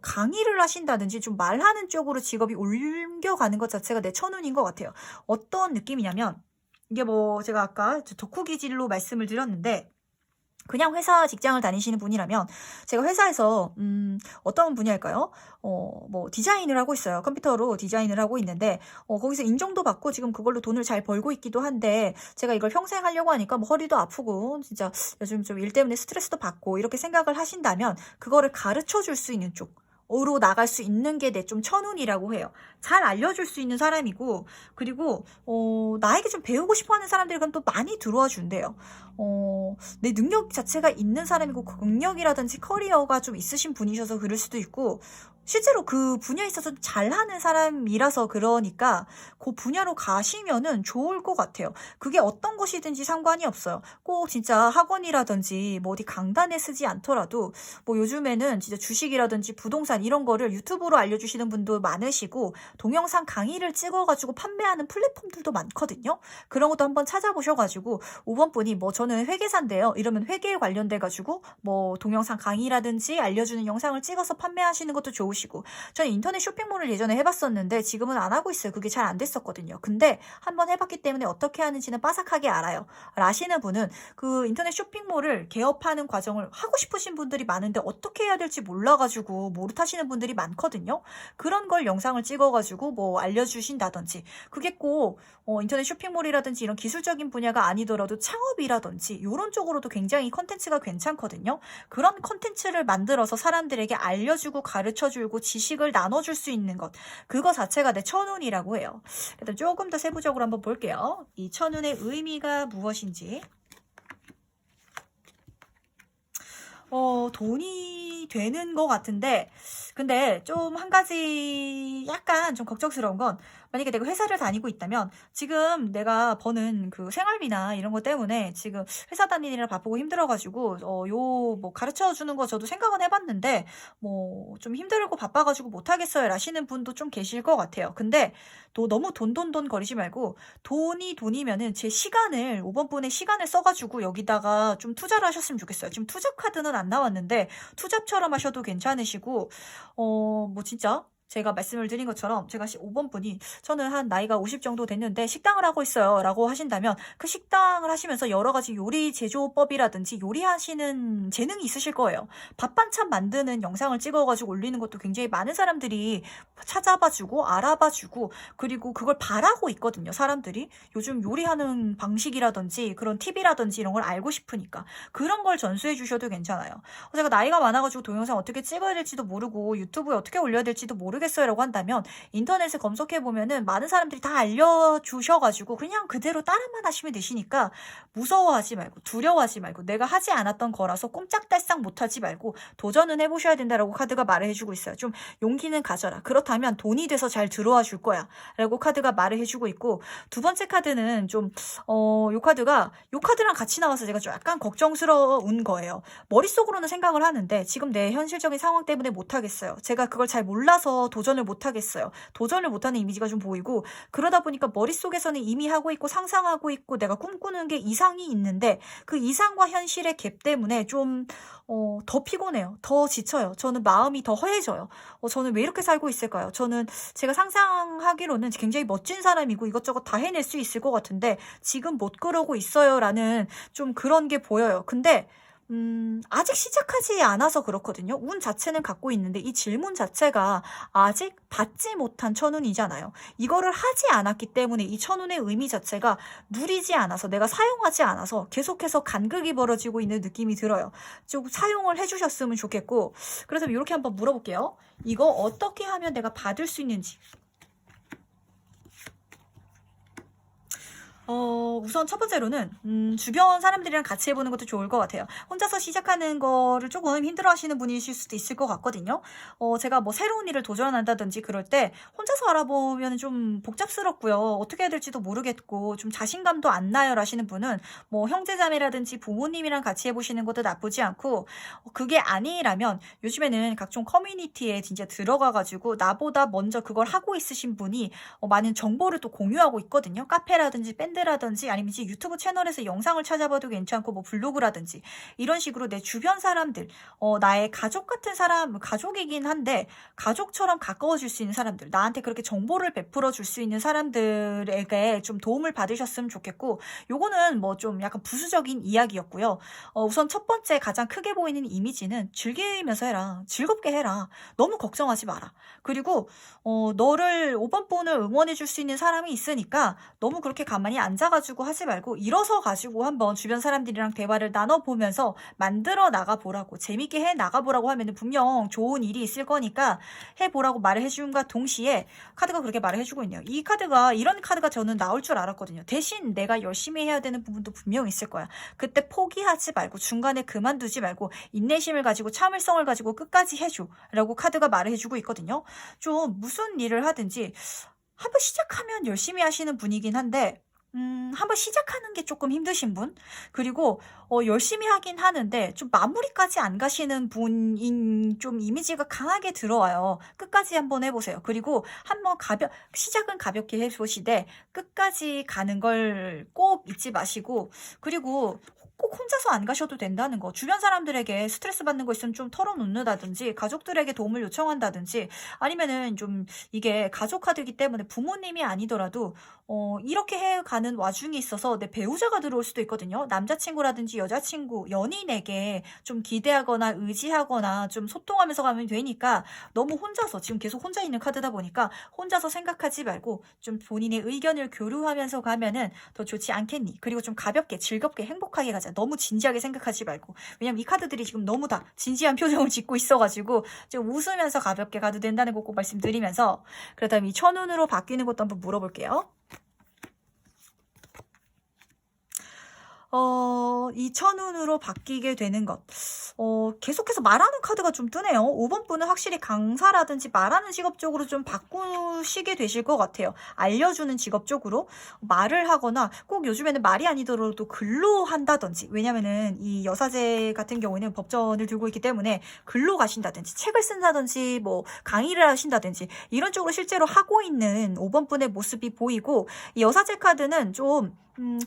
강의를 하신다든지 좀 말하는 쪽으로 직업이 옮겨가는 것 자체가 내 천운인 것 같아요. 어떤 느낌이냐면, 이게 뭐 제가 아까 덕후 기질로 말씀을 드렸는데, 그냥 회사 직장을 다니시는 분이라면, 제가 회사에서 어떤 분야일까요? 뭐 디자인을 하고 있어요. 컴퓨터로 디자인을 하고 있는데 거기서 인정도 받고 지금 그걸로 돈을 잘 벌고 있기도 한데 제가 이걸 평생 하려고 하니까 뭐 허리도 아프고 진짜 요즘 좀 일 때문에 스트레스도 받고 이렇게 생각을 하신다면 그거를 가르쳐 줄 수 있는 쪽으로 나갈 수 있는 게 내 좀 천운이라고 해요. 잘 알려줄 수 있는 사람이고 그리고 나에게 좀 배우고 싶어하는 사람들이 그럼 또 많이 들어와 준대요. 내 능력 자체가 있는 사람이고 그 능력이라든지 커리어가 좀 있으신 분이셔서 그럴 수도 있고 실제로 그 분야에 있어서 잘하는 사람이라서 그러니까 그 분야로 가시면은 좋을 것 같아요. 그게 어떤 것이든지 상관이 없어요. 꼭 진짜 학원이라든지 뭐 어디 강단에 쓰지 않더라도 뭐 요즘에는 진짜 주식이라든지 부동산 이런 거를 유튜브로 알려주시는 분도 많으시고 동영상 강의를 찍어가지고 판매하는 플랫폼들도 많거든요. 그런 것도 한번 찾아보셔가지고 5번 분이 뭐 저는 회계사인데요. 이러면 회계에 관련돼가지고 뭐 동영상 강의라든지 알려주는 영상을 찍어서 판매하시는 것도 좋으시고 저는 인터넷 쇼핑몰을 예전에 해봤었는데 지금은 안 하고 있어요. 그게 잘 안 됐었거든요. 근데 한번 해봤기 때문에 어떻게 하는지는 빠삭하게 알아요. 아시는 분은 그 인터넷 쇼핑몰을 개업하는 과정을 하고 싶으신 분들이 많은데 어떻게 해야 될지 몰라가지고 모르타시는 분들이 많거든요. 그런 걸 영상을 찍어가지고 뭐 알려주신다든지 그게 꼭 인터넷 쇼핑몰이라든지 이런 기술적인 분야가 아니더라도 창업이라든지 이런 쪽으로도 굉장히 컨텐츠가 괜찮거든요. 그런 컨텐츠를 만들어서 사람들에게 알려주고 가르쳐주고 지식을 나눠줄 수 있는 것 그거 자체가 내 천운이라고 해요. 일단 조금 더 세부적으로 한번 볼게요. 이 천운의 의미가 무엇인지. 돈이 되는 것 같은데 근데 좀 한 가지 약간 좀 걱정스러운 건 만약에 내가 회사를 다니고 있다면 지금 내가 버는 그 생활비나 이런 것 때문에 지금 회사 다니느라 바쁘고 힘들어가지고 뭐 가르쳐 주는 거 저도 생각은 해봤는데 뭐 좀 힘들고 바빠가지고 못하겠어요 라시는 분도 좀 계실 것 같아요. 근데 또 너무 돈 거리지 말고 돈이면은 제 시간을 5번 분의 시간을 써가지고 여기다가 좀 투자를 하셨으면 좋겠어요. 지금 투잡 카드는 안 나왔는데 투잡처럼 하셔도 괜찮으시고 뭐 진짜 제가 말씀을 드린 것처럼 제가 5번 분이 저는 한 나이가 50 정도 됐는데 식당을 하고 있어요 라고 하신다면 그 식당을 하시면서 여러 가지 요리 제조법이라든지 요리하시는 재능이 있으실 거예요. 밥 반찬 만드는 영상을 찍어가지고 올리는 것도 굉장히 많은 사람들이 찾아봐주고 알아봐주고 그리고 그걸 바라고 있거든요. 사람들이 요즘 요리하는 방식이라든지 그런 팁이라든지 이런 걸 알고 싶으니까 그런 걸 전수해 주셔도 괜찮아요. 제가 나이가 많아가지고 동영상 어떻게 찍어야 될지도 모르고 유튜브에 어떻게 올려야 될지도 모르겠어요 라고 한다면 인터넷에 검색해보면은 많은 사람들이 다 알려주셔가지고 그냥 그대로 따라만 하시면 되시니까 무서워하지 말고 두려워하지 말고 내가 하지 않았던 거라서 꼼짝달싹 못하지 말고 도전은 해보셔야 된다라고 카드가 말을 해주고 있어요. 좀 용기는 가져라. 그렇다면 돈이 돼서 잘 들어와 줄 거야 라고 카드가 말을 해주고 있고 두 번째 카드는 좀 요 카드랑 같이 나와서 제가 좀 약간 걱정스러운 거예요. 머릿속으로는 생각을 하는데 지금 내 현실적인 상황 때문에 못하겠어요. 제가 그걸 잘 몰라서 도전을 못하겠어요. 도전을 못하는 이미지가 좀 보이고 그러다 보니까 머릿속에서는 이미 하고 있고 상상하고 있고 내가 꿈꾸는 게 이상이 있는데 그 이상과 현실의 갭 때문에 좀 더 피곤해요. 더 지쳐요. 저는 마음이 더 허해져요. 저는 왜 이렇게 살고 있을까요? 저는 제가 상상하기로는 굉장히 멋진 사람이고 이것저것 다 해낼 수 있을 것 같은데 지금 못 그러고 있어요 라는 좀 그런 게 보여요. 근데 아직 시작하지 않아서 그렇거든요. 운 자체는 갖고 있는데 이 질문 자체가 아직 받지 못한 천운이잖아요. 이거를 하지 않았기 때문에 이 천운의 의미 자체가 누리지 않아서 내가 사용하지 않아서 계속해서 간극이 벌어지고 있는 느낌이 들어요. 좀 사용을 해주셨으면 좋겠고 그래서 이렇게 한번 물어볼게요. 이거 어떻게 하면 내가 받을 수 있는지. 우선 첫 번째로는 주변 사람들이랑 같이 해보는 것도 좋을 것 같아요. 혼자서 시작하는 거를 조금 힘들어 하시는 분이실 수도 있을 것 같거든요. 제가 뭐 새로운 일을 도전한다든지 그럴 때 혼자서 알아보면 좀 복잡스럽고요. 어떻게 해야 될지도 모르겠고 좀 자신감도 안 나요 라시는 분은 뭐 형제자매라든지 부모님이랑 같이 해보시는 것도 나쁘지 않고 그게 아니라면 요즘에는 각종 커뮤니티에 진짜 들어가가지고 나보다 먼저 그걸 하고 있으신 분이 많은 정보를 또 공유하고 있거든요. 카페라든지 밴드 밴드라든지 아니면 이제 유튜브 채널에서 영상을 찾아봐도 괜찮고 뭐 블로그라든지 이런 식으로 내 주변 사람들, 나의 가족 같은 사람, 가족이긴 한데 가족처럼 가까워질 수 있는 사람들, 나한테 그렇게 정보를 베풀어 줄 수 있는 사람들에게 좀 도움을 받으셨으면 좋겠고, 요거는 뭐 좀 약간 부수적인 이야기였고요. 우선 첫 번째 가장 크게 보이는 이미지는 즐기면서 해라. 즐겁게 해라. 너무 걱정하지 마라. 그리고 너를 5번 본을 응원해 줄 수 있는 사람이 있으니까 너무 그렇게 가만히 앉아가지고 하지 말고 일어서 가지고 한번 주변 사람들이랑 대화를 나눠보면서 만들어 나가보라고, 재밌게 해 나가보라고 하면은 분명 좋은 일이 있을 거니까 해보라고 말을 해준과 동시에 카드가 그렇게 말을 해주고 있네요. 이 카드가, 이런 카드가 저는 나올 줄 알았거든요. 대신 내가 열심히 해야 되는 부분도 분명 있을 거야. 그때 포기하지 말고 중간에 그만두지 말고 인내심을 가지고 참을성을 가지고 끝까지 해줘 라고 카드가 말을 해주고 있거든요. 좀 무슨 일을 하든지 한번 시작하면 열심히 하시는 분이긴 한데 한번 시작하는 게 조금 힘드신 분, 그리고 열심히 하긴 하는데 좀 마무리까지 안 가시는 분인 좀 이미지가 강하게 들어와요. 끝까지 한번 해보세요. 그리고 한번 시작은 가볍게 해보시되 끝까지 가는 걸 꼭 잊지 마시고, 그리고 꼭 혼자서 안 가셔도 된다는 거. 주변 사람들에게 스트레스 받는 거 있으면 좀 털어놓는다든지, 가족들에게 도움을 요청한다든지, 아니면은 좀 이게 가족 카드이기 때문에 부모님이 아니더라도 이렇게 해가는 와중에 있어서 내 배우자가 들어올 수도 있거든요. 남자친구라든지 여자친구, 연인에게 좀 기대하거나 의지하거나 좀 소통하면서 가면 되니까 너무 혼자서, 지금 계속 혼자 있는 카드다 보니까 혼자서 생각하지 말고 좀 본인의 의견을 교류하면서 가면은 더 좋지 않겠니? 그리고 좀 가볍게, 즐겁게, 행복하게 가자. 너무 진지하게 생각하지 말고. 왜냐면 이 카드들이 지금 너무 다 진지한 표정을 짓고 있어가지고 좀 웃으면서 가볍게 가도 된다는 거 꼭 말씀드리면서, 그렇다면 이 천운으로 바뀌는 것도 한번 물어볼게요. 이 천운으로 바뀌게 되는 것. 계속해서 말하는 카드가 좀 뜨네요. 5번 분은 확실히 강사라든지 말하는 직업 쪽으로 좀 바꾸시게 되실 것 같아요. 알려주는 직업 쪽으로 말을 하거나, 꼭 요즘에는 말이 아니더라도 글로 한다든지, 왜냐면은 이 여사제 같은 경우에는 법전을 들고 있기 때문에 글로 가신다든지 책을 쓴다든지 뭐 강의를 하신다든지 이런 쪽으로 실제로 하고 있는 5번 분의 모습이 보이고, 이 여사제 카드는 좀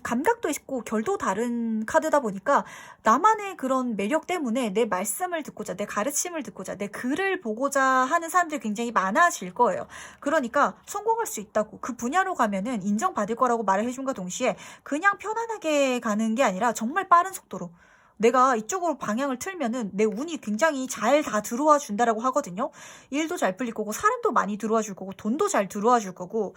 감각도 있고 결도 다른 카드다 보니까 나만의 그런 매력 때문에 내 말씀을 듣고자, 내 가르침을 듣고자, 내 글을 보고자 하는 사람들이 굉장히 많아질 거예요. 그러니까 성공할 수 있다고, 그 분야로 가면은 인정받을 거라고 말을 해준과 동시에 그냥 편안하게 가는 게 아니라 정말 빠른 속도로 내가 이쪽으로 방향을 틀면은 내 운이 굉장히 잘 다 들어와 준다라고 하거든요. 일도 잘 풀릴 거고, 사람도 많이 들어와 줄 거고, 돈도 잘 들어와 줄 거고,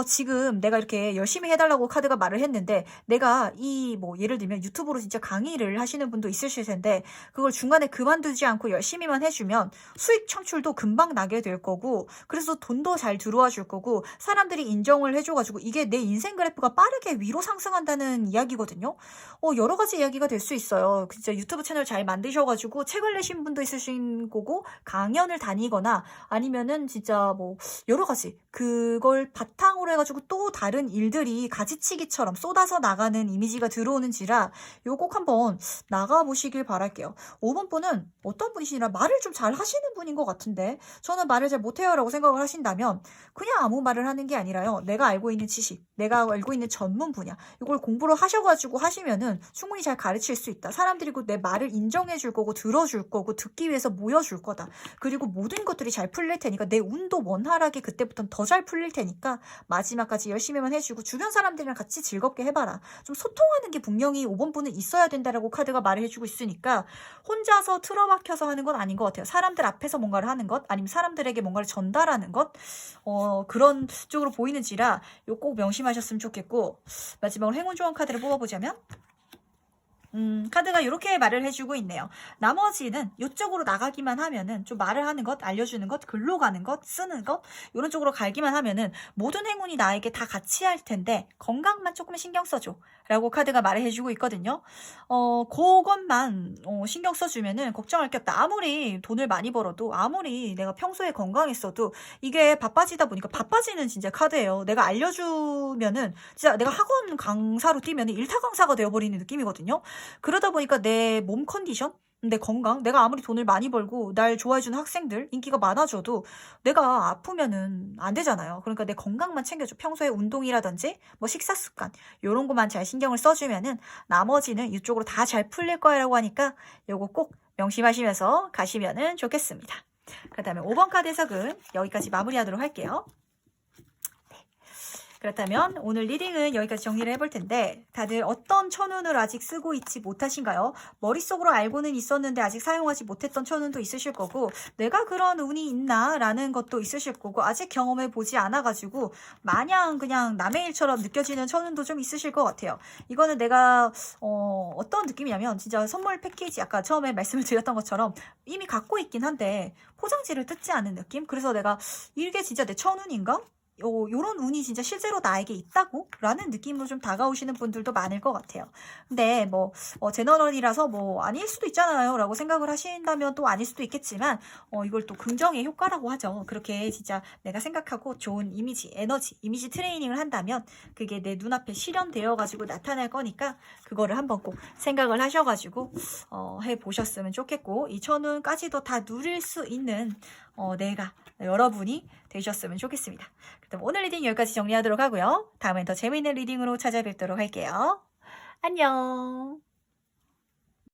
지금 내가 이렇게 열심히 해달라고 카드가 말을 했는데, 내가 뭐 예를 들면 유튜브로 진짜 강의를 하시는 분도 있으실 텐데, 그걸 중간에 그만두지 않고 열심히만 해주면 수익 창출도 금방 나게 될 거고, 그래서 돈도 잘 들어와 줄 거고, 사람들이 인정을 해줘가지고 이게 내 인생 그래프가 빠르게 위로 상승한다는 이야기거든요. 여러 가지 이야기가 될 수 있어요. 진짜 유튜브 채널 잘 만드셔가지고 책을 내신 분도 있으신 거고, 강연을 다니거나 아니면은 진짜 뭐 여러 가지 그걸 바탕으로 해가지고 또 다른 일들이 가지치기처럼 쏟아서 나가는 이미지가 들어오는지라 요 꼭 한번 나가보시길 바랄게요. 5번 분은 어떤 분이시라 말을 좀 잘 하시는 분인 것 같은데, 저는 말을 잘 못해요 라고 생각을 하신다면 그냥 아무 말을 하는 게 아니라요, 내가 알고 있는 지식, 내가 알고 있는 전문 분야, 이걸 공부를 하셔가지고 하시면은 충분히 잘 가르칠 수 있다. 사람들이 내 말을 인정해 줄 거고 들어줄 거고 듣기 위해서 모여줄 거다. 그리고 모든 것들이 잘 풀릴 테니까 내 운도 원활하게 그때부터는 더 잘 풀릴 테니까 마지막까지 열심히만 해주고 주변 사람들이랑 같이 즐겁게 해봐라. 좀 소통하는 게 분명히 5번 분은 있어야 된다라고 카드가 말을 해주고 있으니까 혼자서 틀어박혀서 하는 건 아닌 것 같아요. 사람들 앞에서 뭔가를 하는 것, 아니면 사람들에게 뭔가를 전달하는 것, 그런 쪽으로 보이는지라 요 꼭 명심하셨으면 좋겠고, 마지막으로 행운 조언 카드를 뽑아보자면 카드가 이렇게 말을 해주고 있네요. 나머지는 이쪽으로 나가기만 하면은, 좀 말을 하는 것, 알려주는 것, 글로 가는 것, 쓰는 것, 이런 쪽으로 가기만 하면은 모든 행운이 나에게 다 같이 할 텐데 건강만 조금 신경 써줘 라고 카드가 말을 해주고 있거든요. 그것만 신경 써주면은 걱정할 게 없다. 아무리 돈을 많이 벌어도, 아무리 내가 평소에 건강했어도 이게 바빠지다 보니까, 바빠지는 진짜 카드예요. 내가 알려주면은 진짜 내가 학원 강사로 뛰면은 일타 강사가 되어버리는 느낌이거든요. 그러다 보니까 내 몸 컨디션, 내 건강, 내가 아무리 돈을 많이 벌고 날 좋아해주는 학생들, 인기가 많아져도 내가 아프면은 안 되잖아요. 그러니까 내 건강만 챙겨줘. 평소에 운동이라든지 뭐 식사 습관 요런 것만 잘 신경을 써주면은 나머지는 이쪽으로 다 잘 풀릴 거라고 하니까 요거 꼭 명심하시면서 가시면은 좋겠습니다. 그 다음에 5번 카드 해석은 여기까지 마무리하도록 할게요. 그렇다면 오늘 리딩은 여기까지 정리를 해볼 텐데 다들 어떤 천운을 아직 쓰고 있지 못하신가요? 머릿속으로 알고는 있었는데 아직 사용하지 못했던 천운도 있으실 거고 내가 그런 운이 있나? 라는 것도 있으실 거고 아직 경험해 보지 않아가지고 마냥 그냥 남의 일처럼 느껴지는 천운도 좀 있으실 것 같아요. 이거는 내가 어떤 느낌이냐면 진짜 선물 패키지 아까 처음에 말씀을 드렸던 것처럼 이미 갖고 있긴 한데 포장지를 뜯지 않은 느낌? 그래서 내가 이게 진짜 내 천운인가? 요런 운이 진짜 실제로 나에게 있다고? 라는 느낌으로 좀 다가오시는 분들도 많을 것 같아요. 근데 뭐 제너럴이라서 뭐 아닐 수도 있잖아요 라고 생각을 하신다면 또 아닐 수도 있겠지만 이걸 또 긍정의 효과라고 하죠. 그렇게 진짜 내가 생각하고 좋은 이미지, 에너지, 이미지 트레이닝을 한다면 그게 내 눈앞에 실현되어 가지고 나타날 거니까 그거를 한번 꼭 생각을 하셔가지고 해보셨으면 좋겠고 이 천운까지도 다 누릴 수 있는 내가 여러분이 되셨으면 좋겠습니다. 그럼 오늘 리딩 여기까지 정리하도록 하고요. 다음엔 더 재미있는 리딩으로 찾아뵙도록 할게요. 안녕.